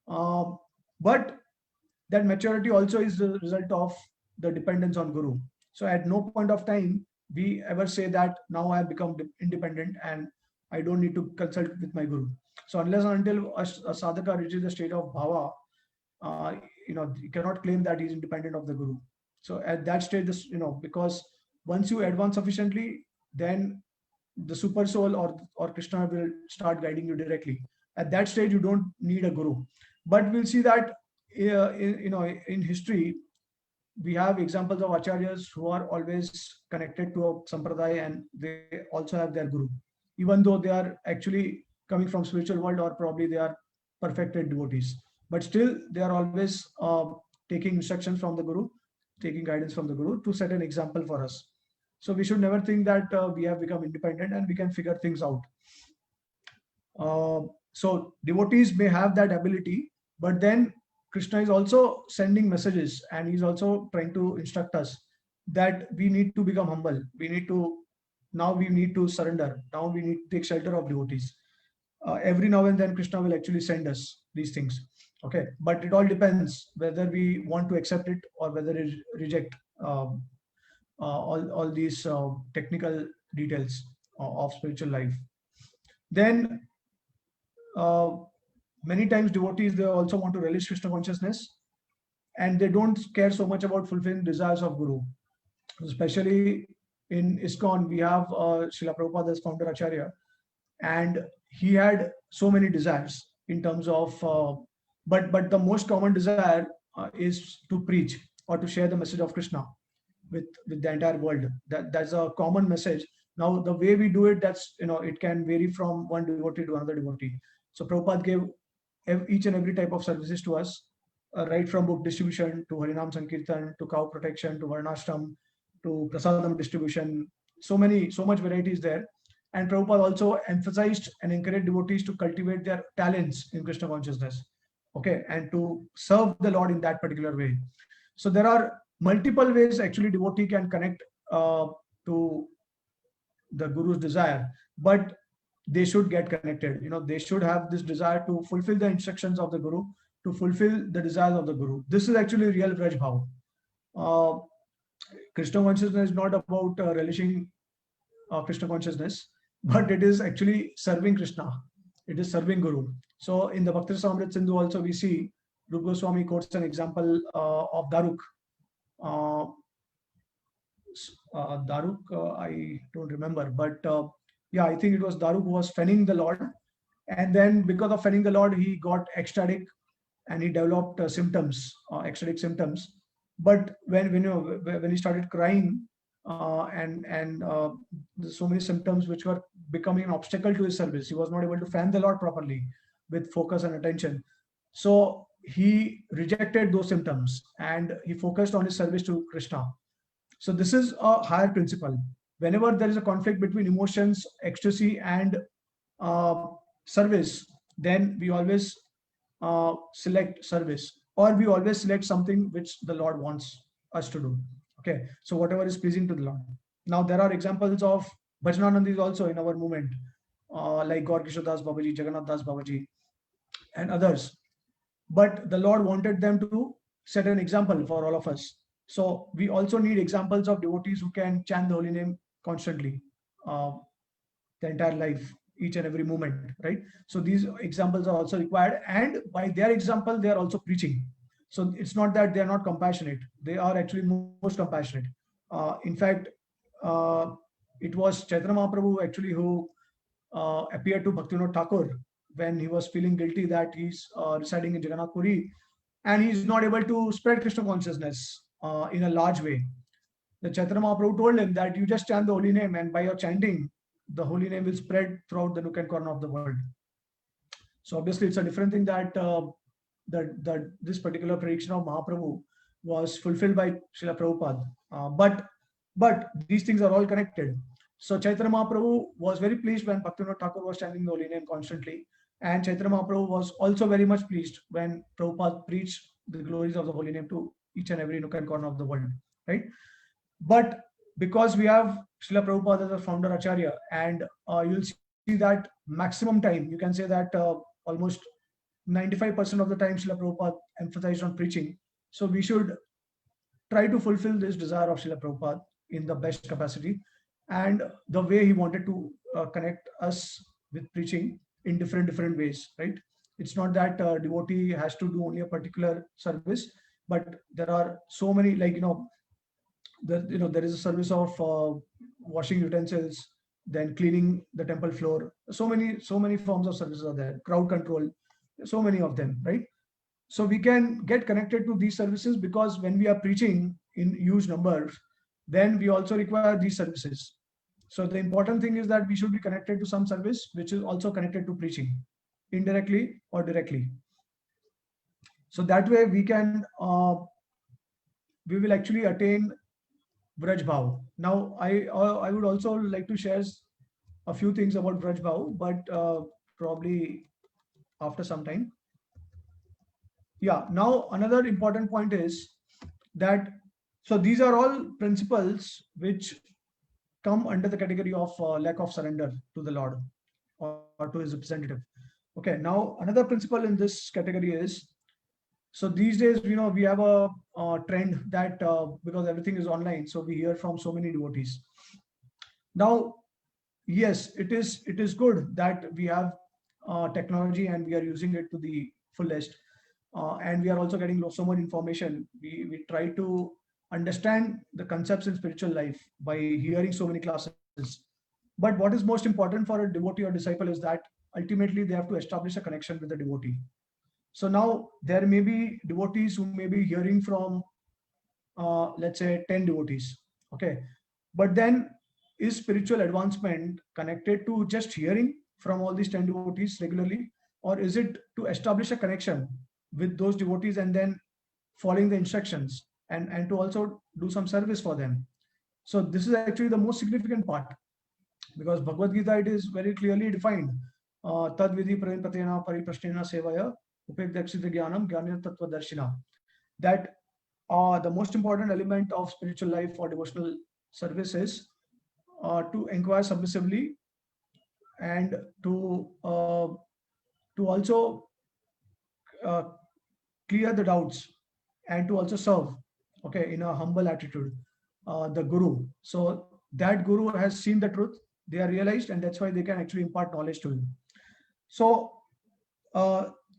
C: but that maturity also is the result of the dependence on Guru. So at no point of time we ever say that now I have become independent and I don't need to consult with my Guru. So unless and until a sadhaka reaches the state of bhava, you cannot claim that he is independent of the Guru. So at that stage, because once you advance sufficiently, then the super soul or Krishna will start guiding you directly. At that stage, you don't need a Guru. But we'll see that in history, we have examples of acharyas who are always connected to a sampradaya, and they also have their Guru, even though they are actually coming from spiritual world, or probably they are perfected devotees. But still, they are always taking instructions from the Guru, taking guidance from the Guru to set an example for us. So we should never think that we have become independent and we can figure things out. So devotees may have that ability, but then Krishna is also sending messages, and he's also trying to instruct us that we need to become humble. We need to surrender. Now we need to take shelter of devotees. Every now and then Krishna will actually send us these things. Okay, but it all depends whether we want to accept it or whether we reject all these technical details of spiritual life. Then many times devotees, they also want to relish Krishna consciousness, and they don't care so much about fulfilling desires of Guru. Especially in ISKCON, we have Srila Prabhupada as founder Acharya, and he had so many desires in terms of, but the most common desire is to preach or to share the message of Krishna with the entire world. That's a common message. Now the way we do it, that's, it can vary from one devotee to another devotee. So Prabhupada gave each and every type of services to us, right from book distribution to Harinam Sankirtan to cow protection to Varnashram to prasadam distribution. So much variety is there. And Prabhupada also emphasized and encouraged devotees to cultivate their talents in Krishna consciousness, okay, and to serve the Lord in that particular way. So there are multiple ways actually devotee can connect to the Guru's desire, but they should get connected. They should have this desire to fulfill the instructions of the Guru, to fulfill the desires of the Guru. This is actually real Vraj Bhav. Krishna consciousness is not about relishing Krishna consciousness, but it is actually serving Krishna. It is serving Guru. So in the Bhakti Rasamrita Sindhu also we see Rupa Goswami quotes an example of Daruk. I don't remember, but yeah, I think it was Daruk who was fenning the Lord, and then because of fenning the Lord, he got ecstatic and he developed ecstatic symptoms. But when he started crying, and so many symptoms which were becoming an obstacle to his service, he was not able to fan the Lord properly with focus and attention. So he rejected those symptoms and he focused on his service to Krishna. So this is a higher principle. Whenever there is a conflict between emotions, ecstasy, and service, then we always select service, or we always select something which the Lord wants us to do. Okay, so whatever is pleasing to the Lord. Now there are examples of Bhajananandis also in our movement, like Gaur Kishore Das Babaji, Jagannath Das Babaji, and others. But the Lord wanted them to set an example for all of us. So we also need examples of devotees who can chant the holy name constantly, the entire life, each and every moment, right? So these examples are also required, and by their example, they are also preaching. So it's not that they are not compassionate; they are actually most compassionate. In fact, it was Chaitanya Mahaprabhu actually who appeared to Bhaktivinoda Thakur when he was feeling guilty that he's residing in Jagannath Puri and he's not able to spread Krishna consciousness in a large way. The Chaitanya Mahaprabhu told him that you just chant the holy name, and by your chanting, the holy name will spread throughout the nook and corner of the world. So obviously it's a different thing that this particular prediction of Mahaprabhu was fulfilled by Srila Prabhupada. But these things are all connected. So Chaitanya Mahaprabhu was very pleased when Bhaktivinoda Thakur was chanting the holy name constantly. And Chaitanya Mahaprabhu was also very much pleased when Prabhupada preached the glories of the holy name to each and every nook and corner of the world, right? But because we have Srila Prabhupada as a founder Acharya, and you'll see that maximum time, you can say that almost 95% of the time Srila Prabhupada emphasized on preaching. So we should try to fulfill this desire of Srila Prabhupada in the best capacity, and the way he wanted to connect us with preaching in different ways, right? It's not that devotee has to do only a particular service, but there are so many, like, there is a service of washing utensils, then cleaning the temple floor. So many forms of services are there. Crowd control, so many of them, right? So we can get connected to these services because when we are preaching in huge numbers, then we also require these services. So the important thing is that we should be connected to some service which is also connected to preaching, indirectly or directly. So that way we can, we will actually attain Vraj Bhav. Now, I would also like to share a few things about Vraj Bhav, but probably after some time. yeah, now another important point is that, so these are all principles which come under the category of lack of surrender to the Lord or to his representative. Okay, now another principle in this category is, so these days, we have a trend that because everything is online, so we hear from so many devotees. Now, yes, it is good that we have technology and we are using it to the fullest, and we are also getting so much information. We try to understand the concepts in spiritual life by hearing so many classes. But what is most important for a devotee or disciple is that ultimately they have to establish a connection with the devotee. So now there may be devotees who may be hearing from, let's say, 10 devotees. Okay. But then is spiritual advancement connected to just hearing from all these 10 devotees regularly? Or is it to establish a connection with those devotees and then following the instructions and to also do some service for them? So this is actually the most significant part, because Bhagavad Gita, it is very clearly defined. Tad vidhi pranipatena pariprashnena sevaya upekdakshita jnanam jnana tattva darshina. That the most important element of spiritual life or devotional service is to inquire submissively and to also uh, clear the doubts and to also serve, okay, in a humble attitude, the guru. So that guru has seen the truth, they are realized, and that's why they can actually impart knowledge to him. So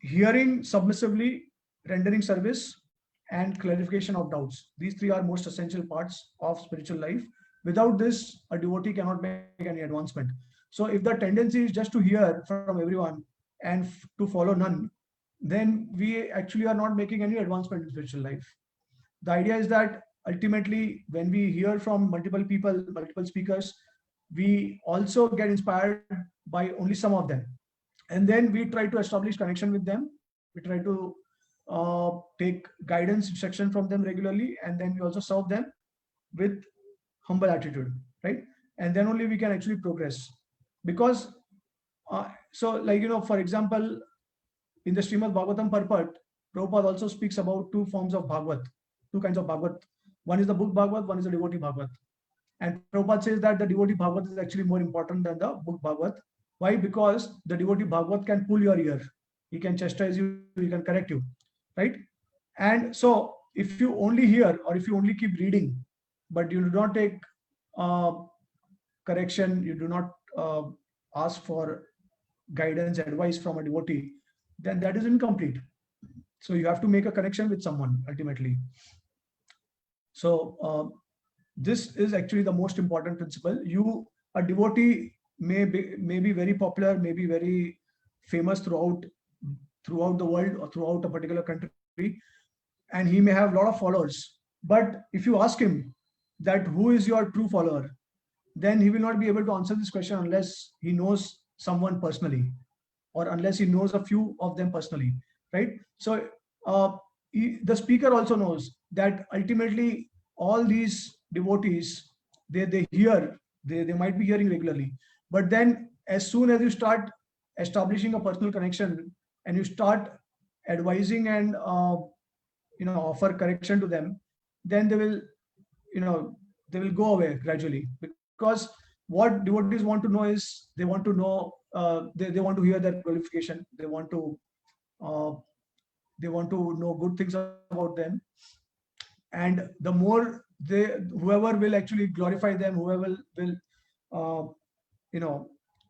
C: hearing submissively, rendering service, and clarification of doubts, these three are most essential parts of spiritual life. Without this, a devotee cannot make any advancement. So if the tendency is just to hear from everyone and to follow none, then we actually are not making any advancement in spiritual life. The idea is that ultimately, when we hear from multiple people, multiple speakers, we also get inspired by only some of them. And then we try to establish connection with them. We try to take guidance, instruction from them regularly, and then we also serve them with humble attitude, right? And then only we can actually progress. Because, so like, for example, in the Srimad Bhagavatam purport, Prabhupada also speaks about two forms of Bhagavat, two kinds of Bhagavat. One is the book Bhagavat, one is the devotee Bhagavat. And Prabhupada says that the devotee Bhagavat is actually more important than the book Bhagavat. Why? Because the devotee Bhagavat can pull your ear. He can chastise you, he can correct you, right? And so if you only hear or if you only keep reading, but you do not take correction, you do not ask for guidance, advice from a devotee, then that is incomplete. So you have to make a connection with someone ultimately. So this is actually the most important principle. A devotee may be very popular, may be very famous throughout the world or throughout a particular country, and he may have a lot of followers. But if you ask him that who is your true follower, then he will not be able to answer this question unless he knows someone personally, or unless he knows a few of them personally, right? So the speaker also knows that ultimately all these devotees, they hear, they might be hearing regularly, but then as soon as you start establishing a personal connection and you start advising and offer correction to them, then they will go away gradually. Because what devotees want to know is, they want to know, they want to hear their glorification, they want to know good things about them. And the more whoever will actually glorify them, whoever will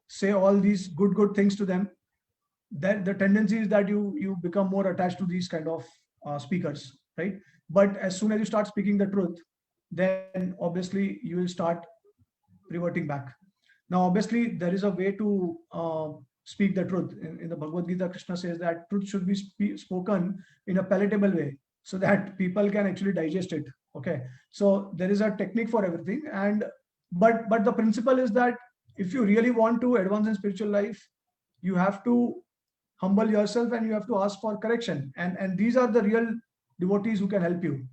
C: say all these good things to them, that the tendency is that you become more attached to these kind of speakers, right? But as soon as you start speaking the truth, then obviously you will start reverting back. Now obviously there is a way to speak the truth. In the Bhagavad Gita, Krishna says that truth should be spoken in a palatable way, so that people can actually digest it. Okay, so there is a technique for everything. And but the principle is that if you really want to advance in spiritual life, you have to humble yourself and you have to ask for correction. And these are the real devotees who can help you.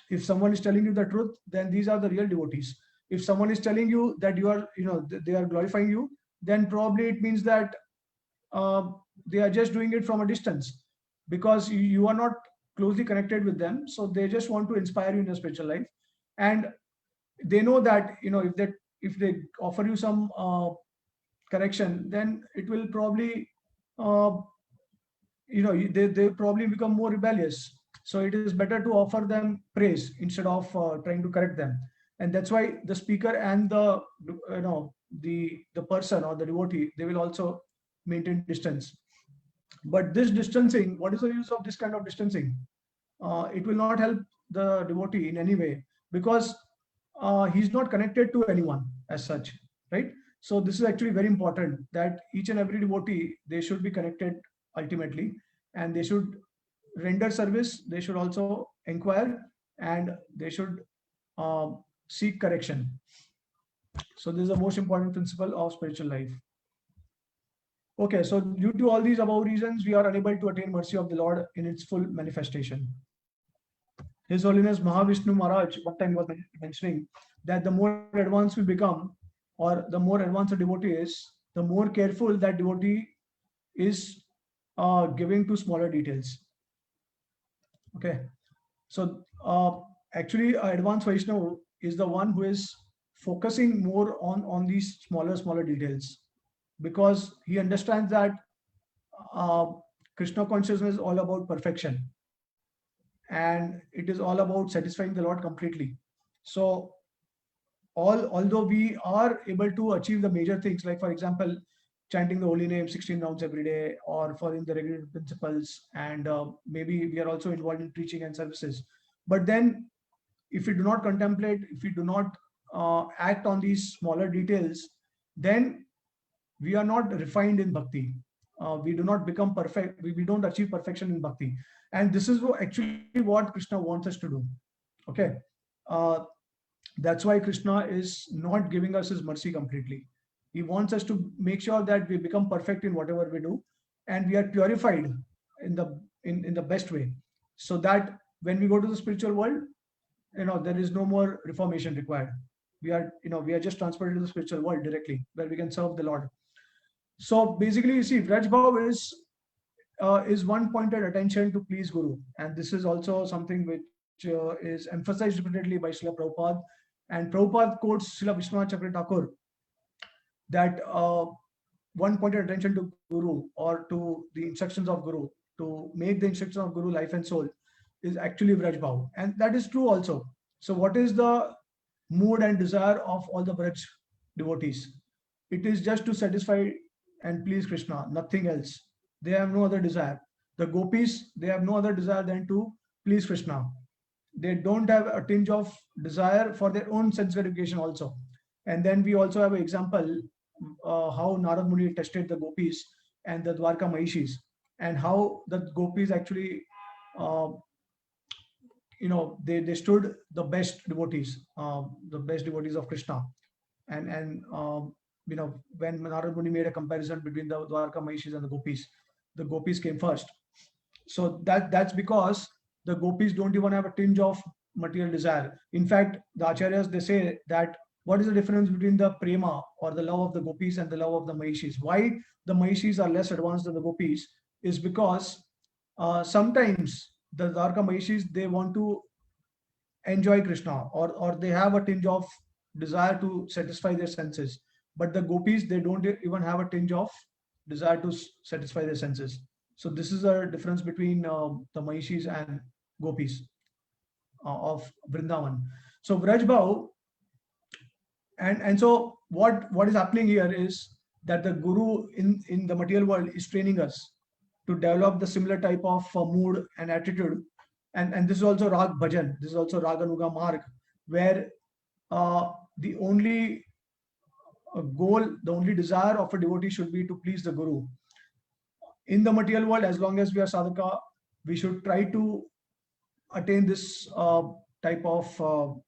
C: If someone is telling you the truth, then these are the real devotees. If someone is telling you that they are glorifying you, then probably it means that they are just doing it from a distance. because you are not closely connected with them. So they just want to inspire you in your spiritual life. And they know that, if they offer you some correction, then it will probably, they probably become more rebellious. So it is better to offer them praise instead of trying to correct them. And that's why the speaker and the person or the devotee, they will also maintain distance. But this distancing, what is the use of this kind of distancing? It will not help the devotee in any way, because he's not connected to anyone as such, right? So this is actually very important, that each and every devotee, they should be connected ultimately, and they should render service, they should also inquire, and they should seek correction. So this is the most important principle of spiritual life. Okay, so due to all these above reasons, we are unable to attain mercy of the Lord in its full manifestation. His Holiness Mahavishnu Maharaj one time was mentioning that the more advanced we become, or the more advanced a devotee is, the more careful that devotee is giving to smaller details. Okay, so actually, advanced Vaishnava is the one who is focusing more on these smaller details, because he understands that Krishna consciousness is all about perfection, and it is all about satisfying the Lord completely. So although we are able to achieve the major things, like for example, chanting the holy name 16 rounds every day, or following the regulated principles, and maybe we are also involved in preaching and services. But then if we do not contemplate, if we do not act on these smaller details, then we are not refined in bhakti. We do not become perfect. We don't achieve perfection in bhakti. And this is actually what Krishna wants us to do. Okay. That's why Krishna is not giving us his mercy completely. He wants us to make sure that we become perfect in whatever we do, and we are purified in the best way, so that when we go to the spiritual world, there is no more reformation required. We are just transferred to the spiritual world directly, where we can serve the Lord. So basically, you see, Vraj Bhav is one pointed attention to please Guru, and this is also something which is emphasized repeatedly by Srila Prabhupada. And Prabhupada quotes Srila Vishwanath Chakravarti Thakur that one pointed attention to Guru, or to the instructions of Guru, to make the instructions of Guru life and soul, is actually Vraj Bhav. And that is true also. So what is the mood and desire of all the Vraj devotees? It is just to satisfy and please Krishna, nothing else. They have no other desire. The gopis, they have no other desire than to please Krishna. They don't have a tinge of desire for their own sense gratification also. And then we also have an example how Narad Muni tested the gopis and the Dwarka Mahishis, and how the gopis actually they stood the best devotees of Krishna. And when Narad Muni made a comparison between the Dwarka Mahishis and the gopis came first. So that's because the gopis don't even have a tinge of material desire. In fact, the acharyas, they say that what is the difference between the prema, or the love of the gopis, and the love of the Mahishis? Why the Mahishis are less advanced than the gopis is because sometimes the Dwarka Mahishis, they want to enjoy Krishna, or they have a tinge of desire to satisfy their senses. But the gopis, they don't even have a tinge of desire to satisfy their senses. So this is a difference between the Mahishis and gopis of Vrindavan. So Vraj Bhav, and so what is happening here is that the Guru in the material world is training us to develop the similar type of mood and attitude. And this is also Rag Bhajan, this is also Raganuga Marg, where the only goal, the only desire of a devotee should be to please the Guru. In the material world, as long as we are sadhaka, we should try to attain this type of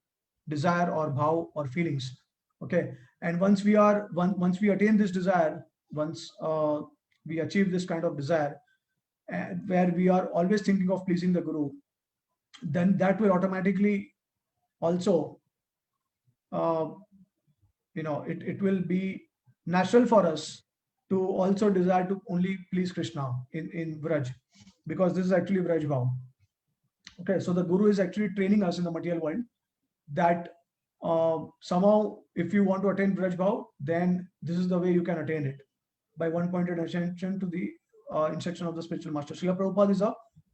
C: desire or bhav or feelings. Okay, and once we attain this desire, once we achieve this kind of desire, where we are always thinking of pleasing the Guru, then that will automatically also it will be natural for us to also desire to only please Krishna in Vraj. because this is actually Vraj Bhav. Okay, so the Guru is actually training us in the material world that somehow if you want to attain Vraj Bhav, then this is the way you can attain it, by one pointed attention to the instruction of the spiritual master. Srila Prabhupada is a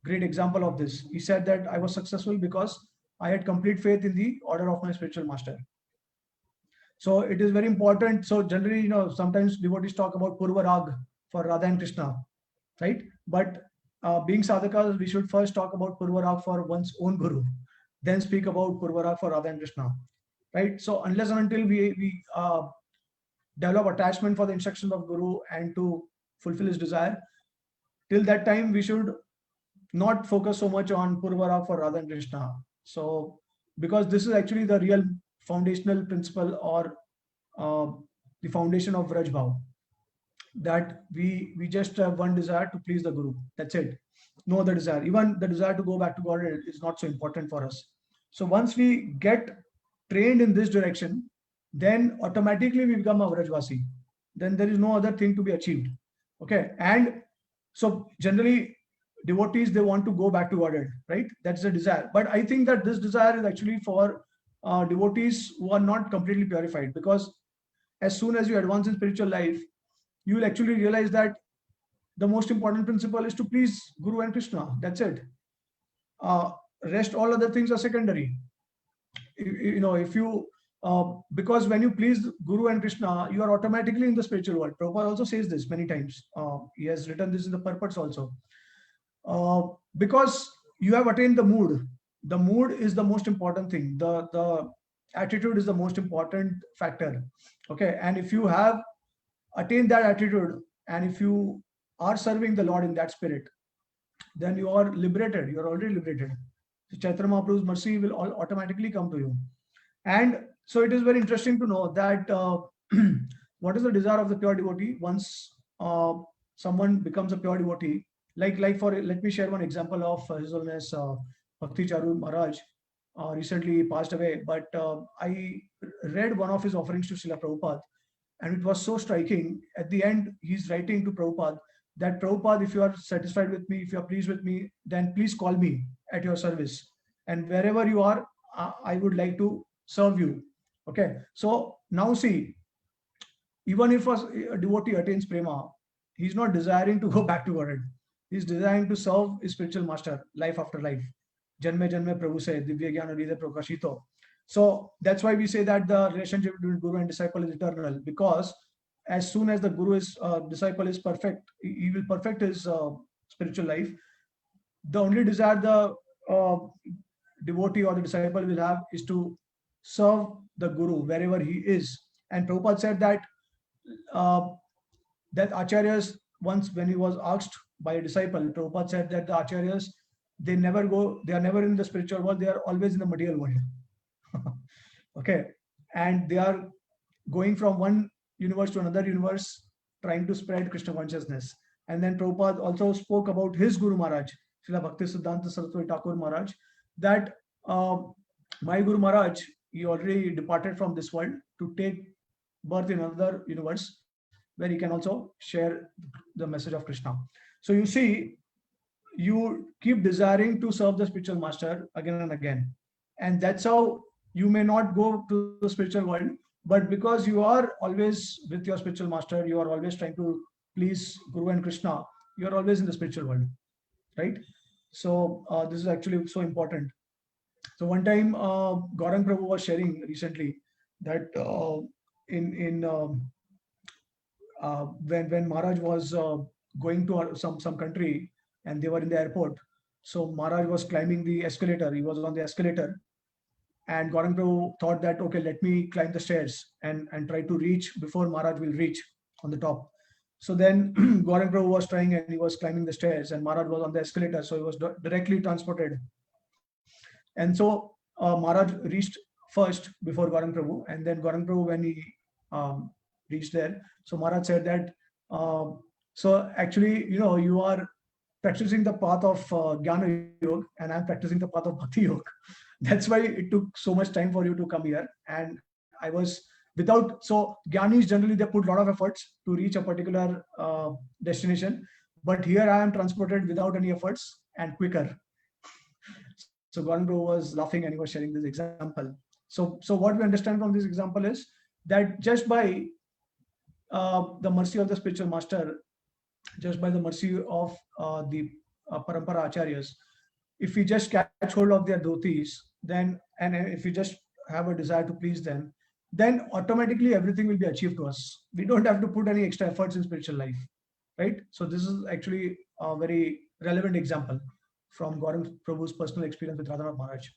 C: great example of this. He said that I was successful because I had complete faith in the order of my spiritual master. So it is very important. So generally, sometimes devotees talk about Purva Rag for Radha and Krishna, right? But being sadhakas, we should first talk about Purva Rag for one's own Guru, then speak about Purva Rag for Radha and Krishna, right? So unless and until we develop attachment for the instructions of Guru and to fulfill his desire, till that time we should not focus so much on Purva Rag for Radha and Krishna. So because this is actually the real foundational principle, or the foundation of Vraj Bhav, that we just have one desire to please the Guru. That's it. No other desire. Even the desire to go back to God is not so important for us. So once we get trained in this direction, then automatically we become a Vrajvasi. Then there is no other thing to be achieved. Okay. And so generally devotees, they want to go back to Godhead, right? That's the desire. But I think that this desire is actually for devotees who are not completely purified, because as soon as you advance in spiritual life, you will actually realize that the most important principle is to please Guru and Krishna. That's it. Rest, all other things are secondary. If you because when you please Guru and Krishna, you are automatically in the spiritual world. Prabhupada also says this many times. He has written this in the purports also. Because you have attained the mood. The mood is the most important thing. The attitude is the most important factor. Okay, and if you have attained that attitude, and if you are serving the Lord in that spirit, then you are liberated. You are already liberated. So Chaitanya Mahaprabhu's mercy will automatically come to you. And so it is very interesting to know that what is the desire of the pure devotee once someone becomes a pure devotee. Let me share one example of His Holiness Bhakti Charu Maharaj. Recently passed away, but I read one of his offerings to Srila Prabhupada, and it was so striking. At the end, he's writing to Prabhupada that, Prabhupada, if you are satisfied with me, if you are pleased with me, then please call me at your service. And wherever you are, I would like to serve you. Okay. So now see, even if a devotee attains prema, he's not desiring to go back to Godhead. He's desiring to serve his spiritual master life after life. Janme Janme Prabhu se Divya Jnana Hriday Prakashito. So that's why we say that the relationship between Guru and disciple is eternal, because as soon as the Guru disciple is perfect, he will perfect his spiritual life. The only desire the devotee or the disciple will have is to serve the Guru wherever he is. And Prabhupada said that that Acharyas, once when he was asked by a disciple, Prabhupada said that the Acharyas, they are never in the spiritual world, they are always in the material world. Okay. And they are going from one universe to another universe, trying to spread Krishna consciousness. And then Prabhupada also spoke about his Guru Maharaj, Srila Bhakti Siddhanta Saraswati Thakur Maharaj, that my Guru Maharaj, he already departed from this world to take birth in another universe where he can also share the message of Krishna. So you see, you keep desiring to serve the spiritual master again and again. And that's how you may not go to the spiritual world, but because you are always with your spiritual master, you are always trying to please Guru and Krishna, you are always in the spiritual world, right? So this is actually so important. So one time Gaurang Prabhu was sharing recently that when Maharaj was going to some country and they were in the airport, so Maharaj was climbing the escalator. He was on the escalator, and Gaurang Prabhu thought that, okay, let me climb the stairs and try to reach before Maharaj will reach on the top. So then Gaurang Prabhu was trying and he was climbing the stairs, and Maharaj was on the escalator, so he was directly transported. And so Maharaj reached first before Gaurang Prabhu, and then Gaurang Prabhu, when he reached there, so Maharaj said that, so actually, you are practicing the path of Jnana Yoga, and I'm practicing the path of Bhakti Yoga. That's why it took so much time for you to come here. And I was so Jnanis generally, they put a lot of efforts to reach a particular destination. but here I am transported without any efforts and quicker. So Gaurang Prabhu was laughing and he was sharing this example. So what we understand from this example is that just by the mercy of the spiritual master, just by the mercy of the Parampara Acharyas, if we just catch hold of their dhotis, then and if we just have a desire to please them, then automatically everything will be achieved to us. We don't have to put any extra efforts in spiritual life, right? So this is actually a very relevant example from Gaurang Prabhu's personal experience with Radhanath Maharaj.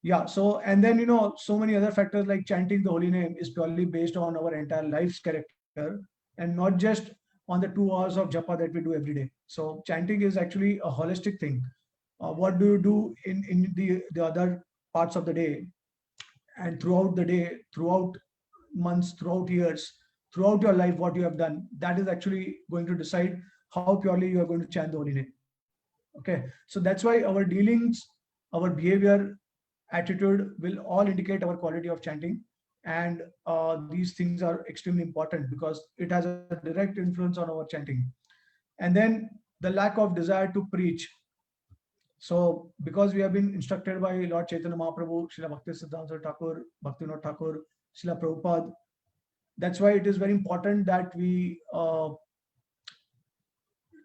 C: Yeah, so and then so many other factors like chanting the holy name is purely based on our entire life's character and not just on the 2 hours of japa that we do every day. So chanting is actually a holistic thing. What do you do in the other parts of the day and throughout the day, throughout months, throughout years, throughout your life, what you have done, that is actually going to decide how purely you are going to chant the holy name. Okay, so that's why our dealings, our behavior, attitude will all indicate our quality of chanting, and these things are extremely important because it has a direct influence on our chanting. And then the lack of desire to preach. So because we have been instructed by Lord Chaitanya Mahaprabhu, Srila Bhaktisiddhanta Thakur, Bhaktivinoda Thakur, Srila Prabhupada, that's why it is very important that we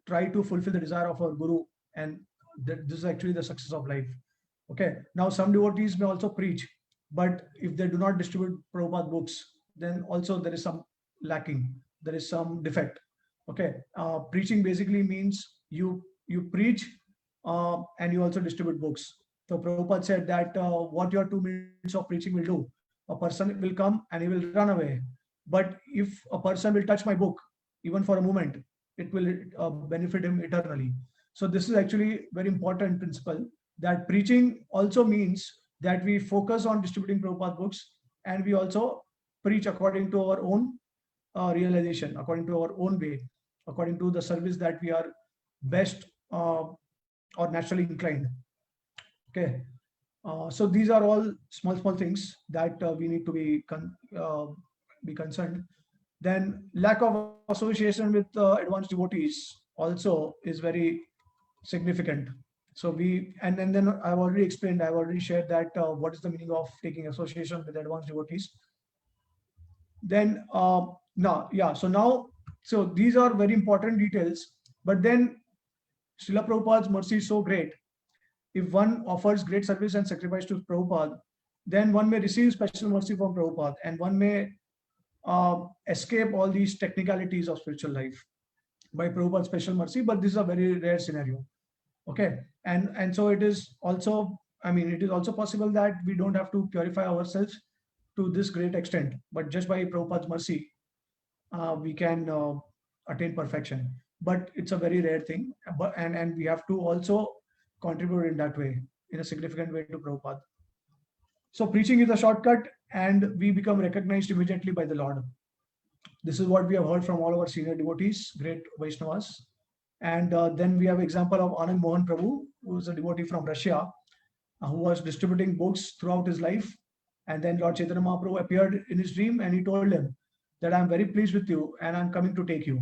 C: try to fulfill the desire of our Guru, and this is actually the success of life. Okay, now some devotees may also preach, but if they do not distribute Prabhupada books, then also there is some lacking, there is some defect. Okay, preaching basically means you preach and you also distribute books. So Prabhupada said that what your 2 minutes of preaching will do, a person will come and he will run away. But if a person will touch my book, even for a moment, it will benefit him eternally. So this is actually very important principle, that preaching also means that we focus on distributing Prabhupada books and we also preach according to our own realization, according to our own way, according to the service that we are best or naturally inclined. Okay, so these are all small things that we need to be concerned. Then lack of association with advanced devotees also is very significant. So and then I've already explained, I've already shared that what is the meaning of taking association with advanced devotees. Then so these are very important details. But then Srila Prabhupada's mercy is so great. If one offers great service and sacrifice to Prabhupada, then one may receive special mercy from Prabhupada and one may escape all these technicalities of spiritual life by Prabhupada's special mercy. But this is a very rare scenario. Okay, and so it is also, it is also possible that we don't have to purify ourselves to this great extent, but just by Prabhupada's mercy, we can attain perfection. But it's a very rare thing, and we have to also contribute in that way, in a significant way, to Prabhupada. So preaching is a shortcut, and we become recognized immediately by the Lord. This is what we have heard from all our senior devotees, great Vaishnavas. And then we have example of Anand Mohan Prabhu, who is a devotee from Russia, who was distributing books throughout his life. And then Lord Chaitanya Mahaprabhu appeared in his dream and he told him that I'm very pleased with you and I'm coming to take you.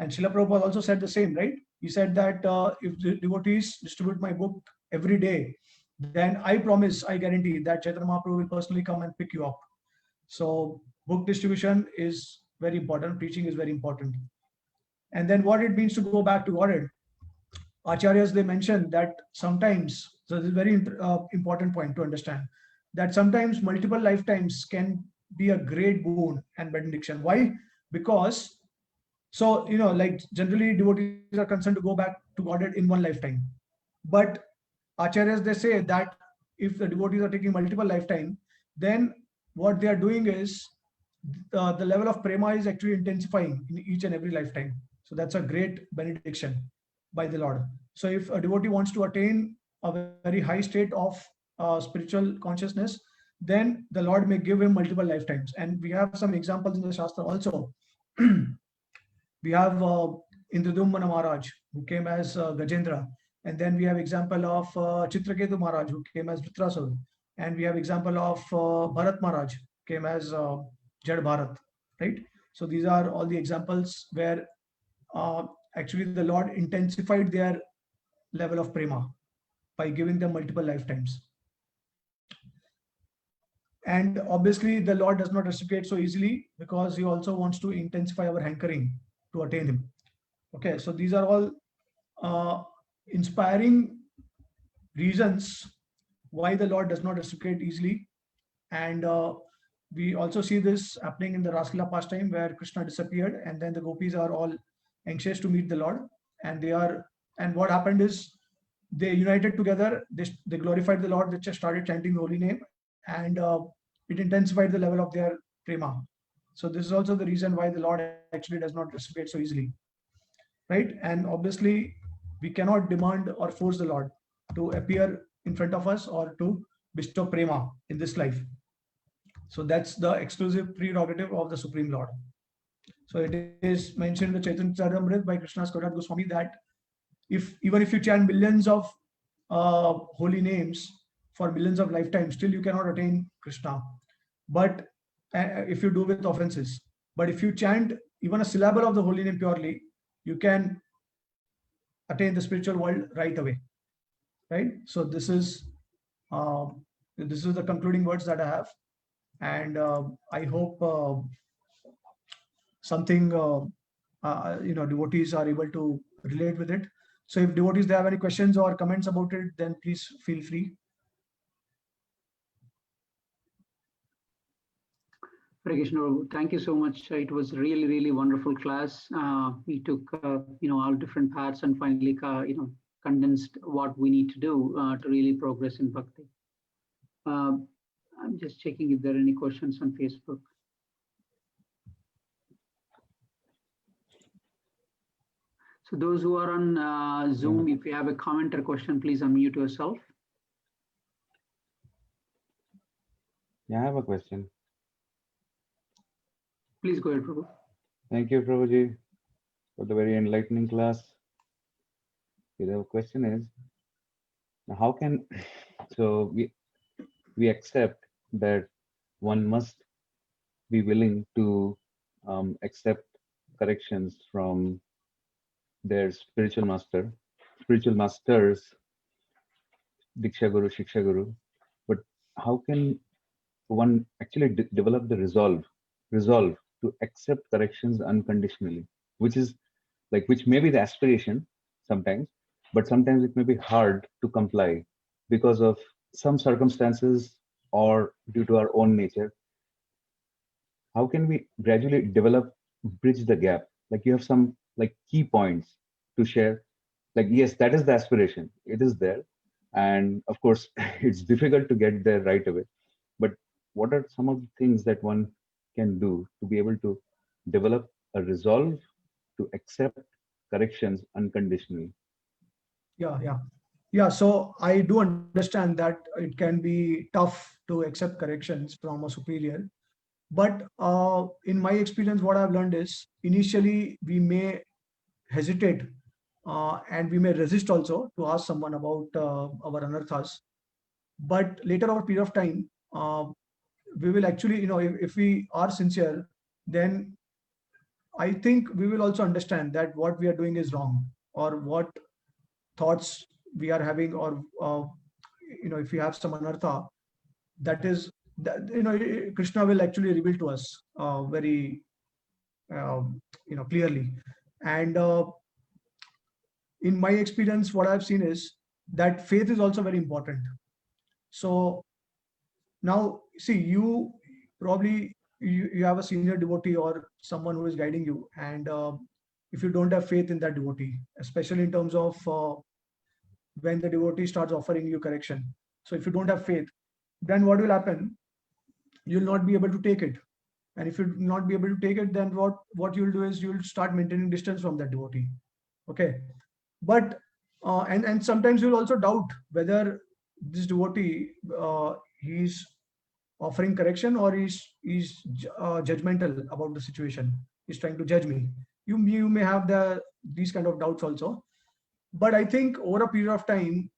C: And Srila Prabhupada also said the same, right? He said that if the devotees distribute my book every day, then I promise, I guarantee that Chaitanya Mahaprabhu will personally come and pick you up. So book distribution is very important, preaching is very important. And then what it means to go back to Godhead. Acharyas, they mentioned that sometimes, so this is a very important point to understand, that sometimes multiple lifetimes can be a great boon and benediction. Why? Because, so, like generally devotees are concerned to go back to Godhead in one lifetime. But Acharyas, they say that if the devotees are taking multiple lifetime, then what they are doing is the level of prema is actually intensifying in each and every lifetime. So that's a great benediction by the Lord. So if a devotee wants to attain a very high state of spiritual consciousness, then the Lord may give him multiple lifetimes. And we have some examples in the Shastra also. We have Indradyumna Maharaj, who came as Gajendra. And then we have example of Chitraketu Maharaj, who came as Vritrasur. And we have example of Bharat Maharaj, came as Jad Bharat, right? So these are all the examples where actually the Lord intensified their level of prema by giving them multiple lifetimes. And obviously the Lord does not reciprocate so easily because he also wants to intensify our hankering to attain him. Okay, so these are all inspiring reasons why the Lord does not reciprocate easily. And we also see this happening in the Raslila pastime where Krishna disappeared and then the gopis are all anxious to meet the Lord, and what happened is they united together, they glorified the Lord, they started chanting the holy name, and it intensified the level of their prema. So this is also the reason why the Lord actually does not reciprocate so easily, right? And obviously we cannot demand or force the Lord to appear in front of us or to bestow prema in this life. So that's the exclusive prerogative of the Supreme Lord. So it is mentioned in the Chaitanya Charitamrita by Krishnadas Kaviraj Goswami that even if you chant millions of holy names for millions of lifetimes, still you cannot attain Krishna. But if you do with offenses, but if you chant even a syllable of the holy name purely, you can attain the spiritual world right away, right? So this is the concluding words that I have, and I hope something devotees are able to relate with it. So if devotees they have any questions or comments about it, then please feel free.
B: Hare Krishna Prabhu, thank you so much. It was really, really wonderful class. We took, all different parts and finally, condensed what we need to do to really progress in bhakti. I'm just checking if there are any questions on Facebook. So those who are on Zoom, if you have a comment or question, please unmute yourself.
D: Yeah, I have a question.
B: Please go ahead, Prabhu.
D: Thank you, Prabhuji, for the very enlightening class. The question is, how can, so we accept that one must be willing to accept corrections from their spiritual masters, Diksha Guru, Shiksha Guru, but how can one actually develop the resolve to accept corrections unconditionally, which may be the aspiration sometimes, but sometimes it may be hard to comply because of some circumstances or due to our own nature. How can we gradually bridge the gap? Like you have some key points to share. Yes, that is the aspiration. It is there. And of course, it's difficult to get there right away. But what are some of the things that one can do to be able to develop a resolve to accept corrections unconditionally?
C: Yeah. So I do understand that it can be tough to accept corrections from a superior. But in my experience, what I've learned is initially we may hesitate and we may resist also to ask someone about our anarthas. But later over a period of time, we will actually, if we are sincere, then I think we will also understand that what we are doing is wrong, or what thoughts we are having, or if we have some anartha, that is that Krishna will actually reveal to us very clearly. And in my experience, what I've seen is that faith is also very important. So now see, you probably you have a senior devotee or someone who is guiding you, and if you don't have faith in that devotee, especially in terms of when the devotee starts offering you correction, so if you don't have faith, then what will happen? You'll not be able to take it. And if you'll not be able to take it, then what you'll do is you'll start maintaining distance from that devotee. Okay. But and sometimes you'll also doubt whether this devotee he's offering correction or he's judgmental about the situation. He's trying to judge me. You may have these kind of doubts also. But I think over a period of time,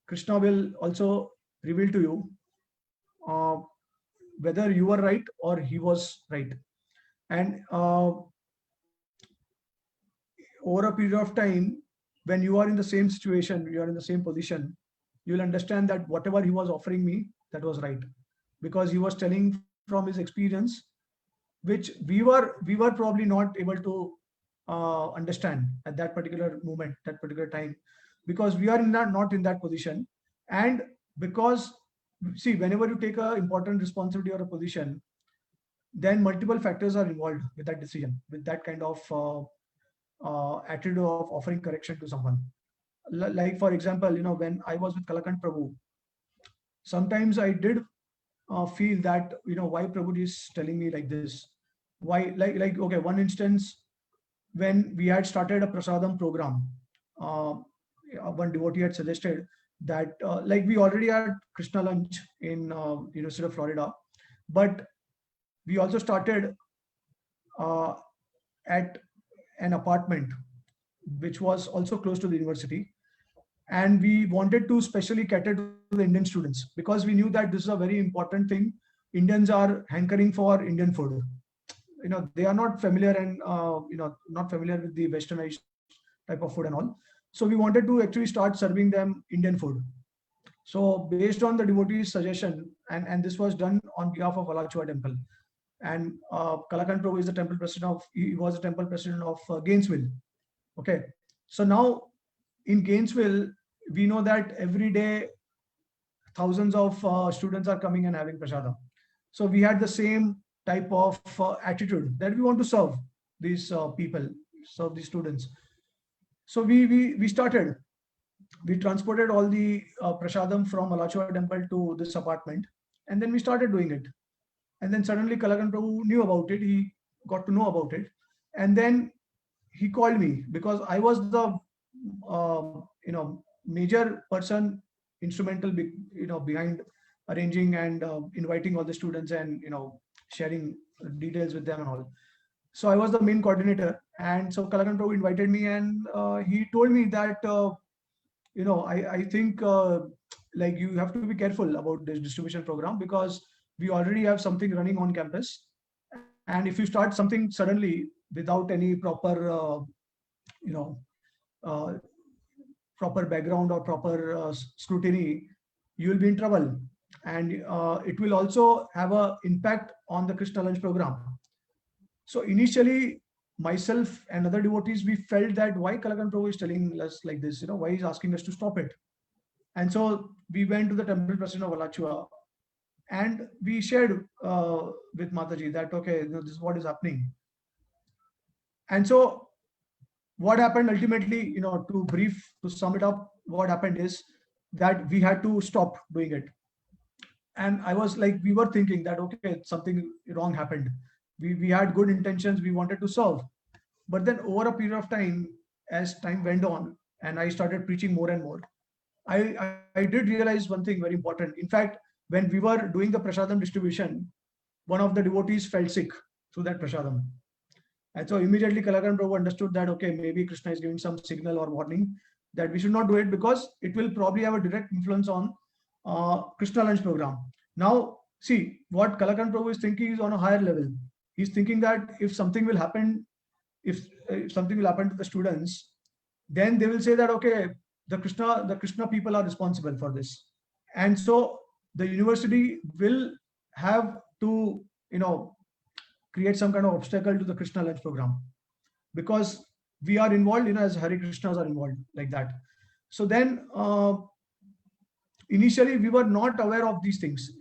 C: Krishna will also reveal to you whether you were right or he was right. And over over a period of time, when you are in the same situation, you are in the same position, you will understand that whatever he was offering me, that was right, because he was telling from his experience, which we were probably not able to understand at that particular moment, that particular time, because we are not in that position. And because, see, whenever you take a important responsibility or a position, then multiple factors are involved with that decision, with that kind of attitude of offering correction to someone. Like for example, when I was with Kalakant Prabhu, sometimes I did feel that, why Prabhu is telling me like this. Why, like okay, one instance, when we had started a prasadam program, one devotee had suggested that like we already had Krishna lunch in University of Florida, but we also started at an apartment which was also close to the university, and we wanted to specially cater to the Indian students, because we knew that this is a very important thing. Indians are hankering for Indian food. They are not familiar and not familiar with the westernized type of food and all. So we wanted to actually start serving them Indian food. So based on the devotee's suggestion, and this was done on behalf of Alachua Temple, and Kalakant Prabhu is the temple president he was the temple president of Gainesville. Okay, so now in Gainesville, we know that every day thousands of students are coming and having prasadam. So we had the same type of attitude that we want to serve these people, serve these students. So we started. We transported all the prasadam from Alachua Temple to this apartment, and then we started doing it. And then suddenly Kalakant Prabhu knew about it. He got to know about it, and then he called me, because I was the major person, instrumental behind arranging and inviting all the students and sharing details with them and all. So I was the main coordinator, and so Kalakant Prabhu invited me, and he told me that I think like you have to be careful about this distribution program, because we already have something running on campus, and if you start something suddenly without any proper proper background or proper scrutiny, you will be in trouble, and it will also have an impact on the Krishna lunch program. So initially, myself and other devotees, we felt that why Kalakant Prabhu is telling us like this, why he's asking us to stop it. And so we went to the temple president of Alachua, and we shared with Mataji that, okay, this is what is happening. And so what happened ultimately, to sum it up, what happened is that we had to stop doing it. And I was like, we were thinking that, okay, something wrong happened. We had good intentions, we wanted to serve. But then over a period of time, as time went on, and I started preaching more and more, I did realize one thing very important. In fact, when we were doing the prasadam distribution, one of the devotees fell sick through that prasadam. And so immediately Kalakant Prabhu understood that, okay, maybe Krishna is giving some signal or warning that we should not do it, because it will probably have a direct influence on Krishna lunch program. Now, see, what Kalakant Prabhu is thinking is on a higher level. He's thinking that if something will happen, if something will happen to the students, then they will say that, okay, the Krishna people are responsible for this. And so the university will have to, create some kind of obstacle to the Krishna lunch program, because we are involved, as Hare Krishnas are involved like that. So then initially we were not aware of these things,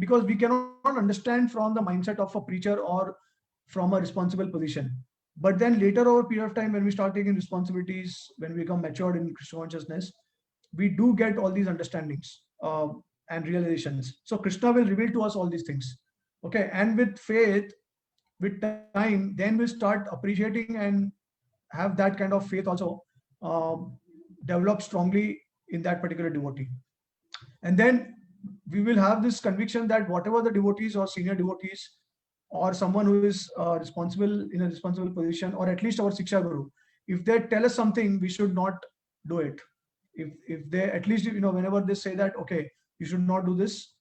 C: because we cannot understand from the mindset of a preacher or from a responsible position. But then later, over a period of time, when we start taking responsibilities, when we become matured in Krishna consciousness, we do get all these understandings and realizations. So Krishna will reveal to us all these things. Okay, and with faith, with time, then we'll start appreciating and have that kind of faith also develop strongly in that particular devotee. And then we will have this conviction that whatever the devotees or senior devotees or someone who is responsible in a responsible position, or at least our Siksha Guru, if they tell us something, we should not do it. If they, at least, whenever they say that, okay, you should not do this,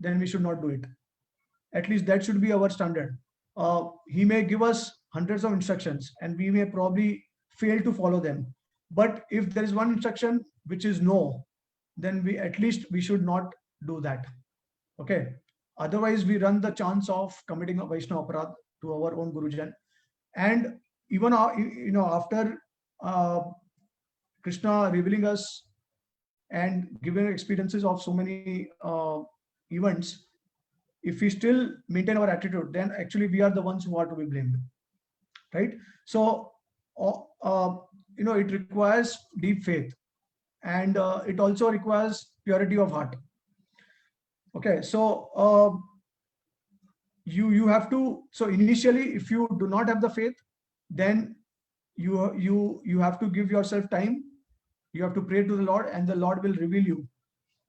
C: then we should not do it. At least that should be our standard. He may give us hundreds of instructions, and we may probably fail to follow them. But if there is one instruction which is no, then we should not do that. Okay. Otherwise, we run the chance of committing a Vaishnava aparadh to our own Gurujan. And even after Krishna revealing us and giving experiences of so many events, if we still maintain our attitude, then actually we are the ones who are to be blamed, right? So it requires deep faith, and it also requires purity of heart. Okay, so you have to, so initially, if you do not have the faith, then you have to give yourself time. You have to pray to the Lord, and the Lord will reveal you,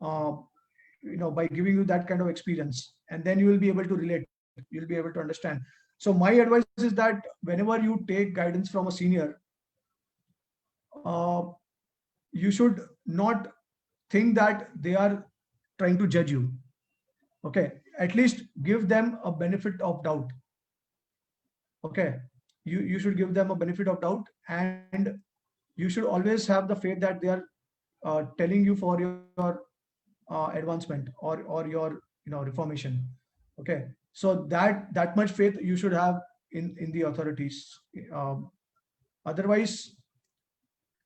C: by giving you that kind of experience, and then you will be able to relate. You'll be able to understand. So my advice is that whenever you take guidance from a senior, you should not think that they are trying to judge you. Okay, at least give them a benefit of doubt. Okay, you should give them a benefit of doubt, and you should always have the faith that they are telling you for your advancement or your reformation. Okay, so that much faith you should have in the authorities. Otherwise,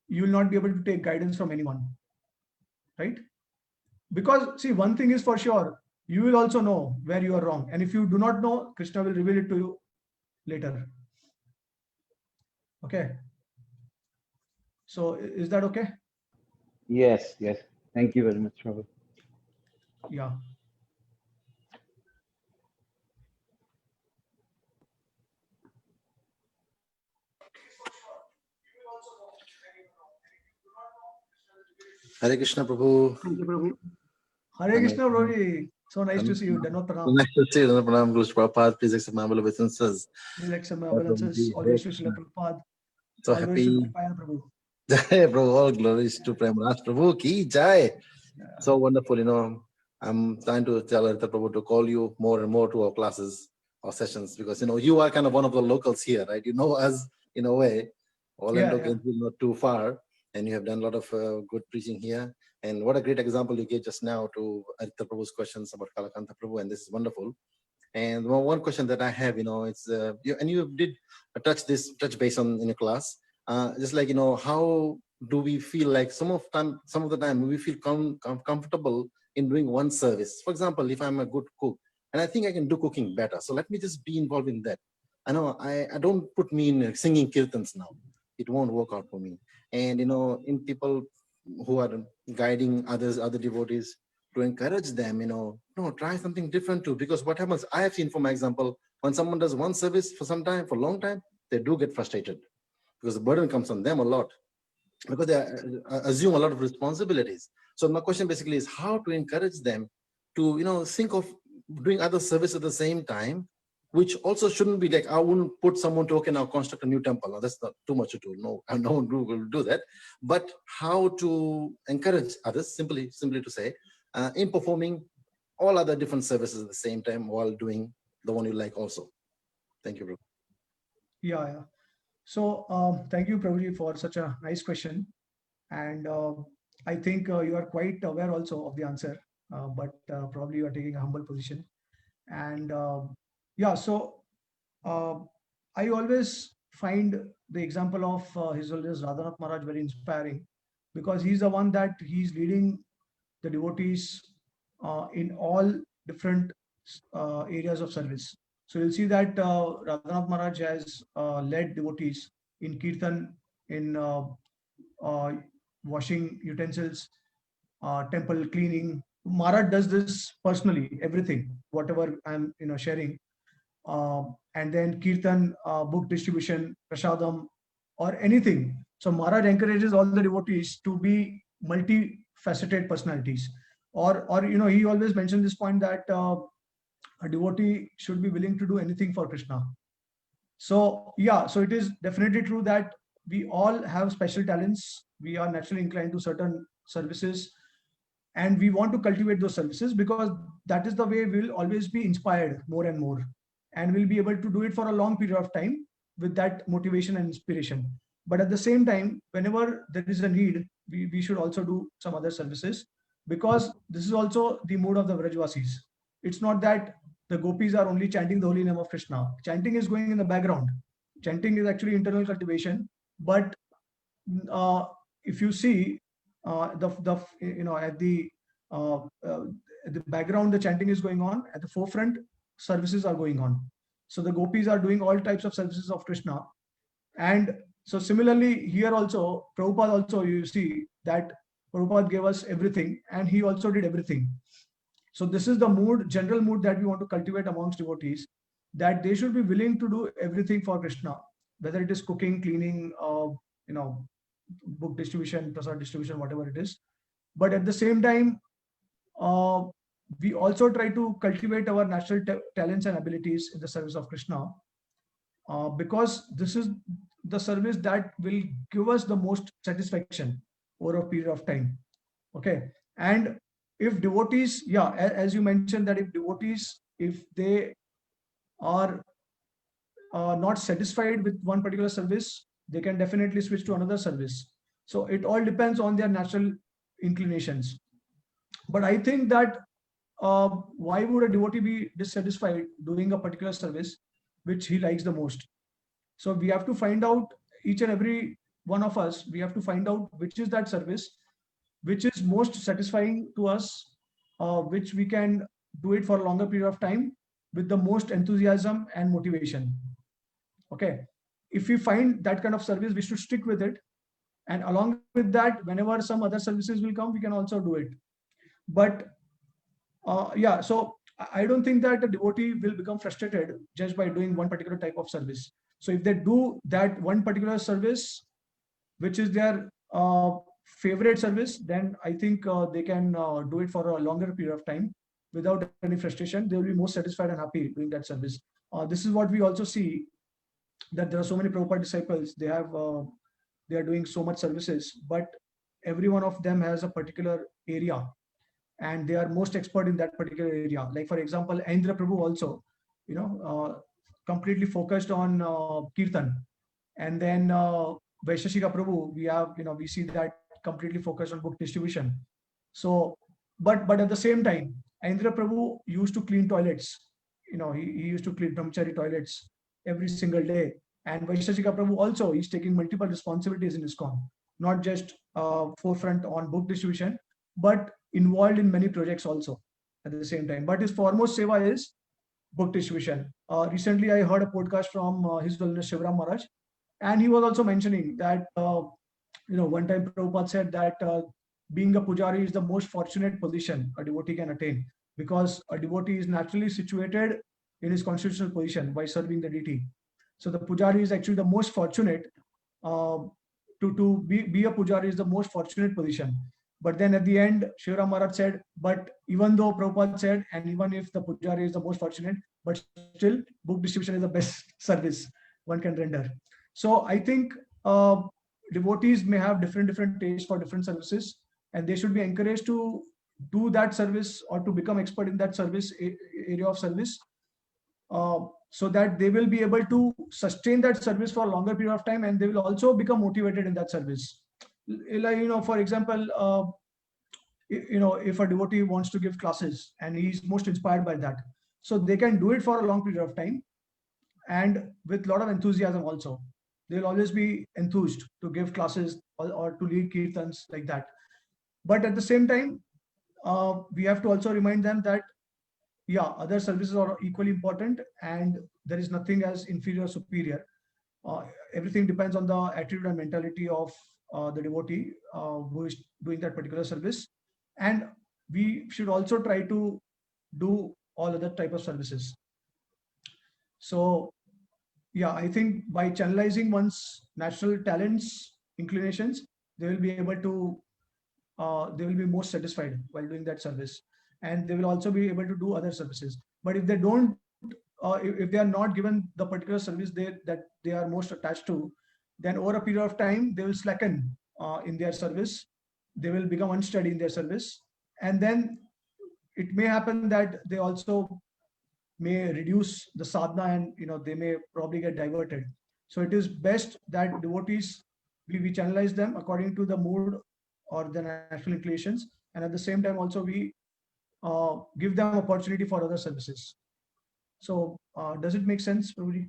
C: you will not be able to take guidance from anyone, right? Because see, one thing is for sure, you will also know where you are wrong, and if you do not know, Krishna will reveal it to you later. Okay, so is that okay?
D: Yes. Thank you very much, Prabhu.
C: Yeah.
E: Hare Krishna, Prabhu.
B: Thank you, Prabhu.
C: Hare Krishna, Prabhuji. So nice to see you. Dandavat pranam.
E: Nice to see you. Dandavat pranam, Guru Prabhupada. Please accept my humble obeisances.
C: Please accept my obeisance. Always to Srila Prabhupada.
E: So
C: Always
E: happy.
C: to Prabhupada, Prabhu.
E: Jai, Prabhu. All glories to Premraj Prabhu. Ki Jai. So wonderful. I'm trying to tell Harita Prabhu to call you more and more to our classes or sessions, because you are kind of one of the locals here, right? You know us in a way. Orlando is not too far, and you have done a lot of good preaching here. And what a great example you gave just now to Harita Prabhu's questions about Kalakanta Prabhu, and this is wonderful. And one question that I have, it's you did touch base on in your class, just like how do we feel like some of the time we feel comfortable in doing one service. For example, if I'm a good cook and I think I can do cooking better, so let me just be involved in that. I know I don't put me in singing kirtans now. It won't work out for me. And in people who are guiding other devotees, to encourage them, try something different too. Because what happens, I have seen, for my example, when someone does one service for a long time, they do get frustrated because the burden comes on them a lot, because they assume a lot of responsibilities. So my question basically is how to encourage them to, think of doing other service at the same time, which also shouldn't be like, I wouldn't put someone to, okay, now construct a new temple. Now that's not too much to do. No one will do that. But how to encourage others, simply to say, in performing all other different services at the same time while doing the one you like also. Thank you, bro. Yeah.
C: So thank you, Prabhuji, for such a nice question. And I think you are quite aware also of the answer, but probably you are taking a humble position. And so I always find the example of His Holiness Radhanath Maharaj very inspiring, because he's the one that he's leading the devotees in all different areas of service. So you'll see that Radhanath Maharaj has led devotees in kirtan, in washing utensils, temple cleaning. Maharaj does this personally, everything, whatever I'm sharing. And then kirtan, book distribution, prasadam, or anything. So Maharaj encourages all the devotees to be multifaceted personalities. Or he always mentioned this point that a devotee should be willing to do anything for Krishna. So so it is definitely true that we all have special talents. We are naturally inclined to certain services, and we want to cultivate those services, because that is the way we'll always be inspired more and more, and we'll be able to do it for a long period of time with that motivation and inspiration. But at the same time, whenever there is a need, we should also do some other services, because this is also the mood of the Vrajvasis. It's not that the gopis are only chanting the holy name of Krishna. Chanting is going in the background. Chanting is actually internal cultivation. But if you see the at the background, the chanting is going on. At the forefront, services are going on. So the gopis are doing all types of services of Krishna. And so similarly here also, Prabhupada also, you see that Prabhupada gave us everything and he also did everything. So this is the mood, general mood that we want to cultivate amongst devotees, that they should be willing to do everything for Krishna, whether it is cooking, cleaning, book distribution, prasad distribution, whatever it is. But at the same time, we also try to cultivate our natural talents and abilities in the service of Krishna, because this is the service that will give us the most satisfaction over a period of time. Okay. And if devotees, as you mentioned, that if devotees, if they are not satisfied with one particular service, they can definitely switch to another service. So it all depends on their natural inclinations. But I think that why would a devotee be dissatisfied doing a particular service which he likes the most? So we have to find out, each and every one of us, we have to find out which is that service which is most satisfying to us, which we can do it for a longer period of time with the most enthusiasm and motivation. Okay. If we find that kind of service, we should stick with it. And along with that, whenever some other services will come, we can also do it. But so I don't think that a devotee will become frustrated just by doing one particular type of service. So if they do that one particular service, which is their favorite service, then I think they can do it for a longer period of time without any frustration. They will be more satisfied and happy doing that service. This is what we also see, that there are so many Prabhupada disciples. They are doing so much services, but every one of them has a particular area, and they are most expert in that particular area. Like for example, Indra Prabhu also, completely focused on Kirtan, and then Vaisheshika Prabhu, we see that completely focused on book distribution. So, but at the same time, Indra Prabhu used to clean toilets. He used to clean brahmachari toilets every single day. And Vaisheshika Prabhu also is taking multiple responsibilities in ISKCON, not just forefront on book distribution, but involved in many projects also at the same time. But his foremost seva is book distribution. Recently, I heard a podcast from His Holiness Shivaram Maharaj, and he was also mentioning that, one time Prabhupada said that being a pujari is the most fortunate position a devotee can attain, because a devotee is naturally situated in his constitutional position by serving the deity. So the pujari is actually the most fortunate. To be a pujari is the most fortunate position. But then at the end, Shivaram Maharaj said, but even though Prabhupada said, and even if the pujari is the most fortunate, but still book distribution is the best service one can render. So I think devotees may have different tastes for different services, and they should be encouraged to do that service or to become expert in that service area of service, so that they will be able to sustain that service for a longer period of time, and they will also become motivated in that service. Like, for example, if a devotee wants to give classes and he's most inspired by that, so they can do it for a long period of time and with a lot of enthusiasm also. They'll always be enthused to give classes or to lead kirtans like that. But at the same time, we have to also remind them that, other services are equally important, and there is nothing as inferior or superior. Everything depends on the attitude and mentality of the devotee who is doing that particular service. And we should also try to do all other type of services. So, I think by channelizing one's natural talents, inclinations, they will be able to, they will be more satisfied while doing that service. And they will also be able to do other services. But if they don't, if they are not given the particular service that they are most attached to, then over a period of time, they will slacken in their service. They will become unsteady in their service. And then it may happen that they also may reduce the sadhana, and they may probably get diverted. So it is best that devotees we channelize them according to the mood or the natural inclinations, and at the same time also we give them opportunity for other services. So does it make sense, Prabhuji?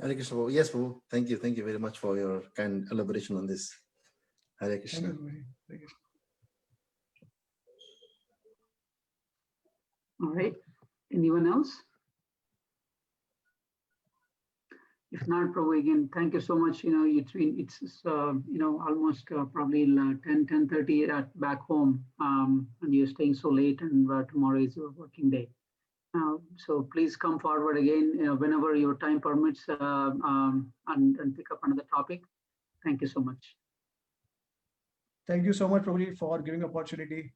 E: Hare Krishna, Prabhu. Yes, Prabhu. Thank you. Thank you very much for your kind elaboration on this. Hare
C: Thank
E: Krishna.
C: you, Prabhuji. Thank you.
B: All right. Anyone else? If not, Prabhu, again, thank you so much. It's almost probably 10:30 at back home, and you're staying so late, and tomorrow is your working day. So please come forward again whenever your time permits, and pick up another topic. Thank you so much.
C: Thank you so much, Prabhuji, for giving opportunity.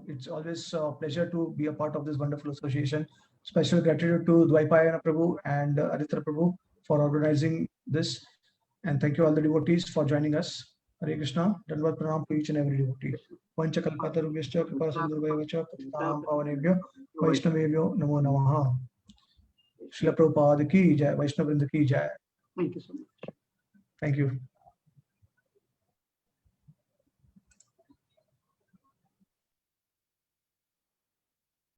C: It's always a pleasure to be a part of this wonderful association. Special gratitude to Dvaipayana Prabhu and Aditya Prabhu for organizing this. And thank you all the devotees for joining us. Hare Krishna. Dandavat pranam to each and every devotee. Vancha kalpatarubhyascha kripa sindhurvayavacha patitam pavanebhyo vaishnavebhyo namo namaha. Srila Prabhupada ki jai, Vaishnava Vrinda ki jai.
B: Thank you so much.
C: Thank you.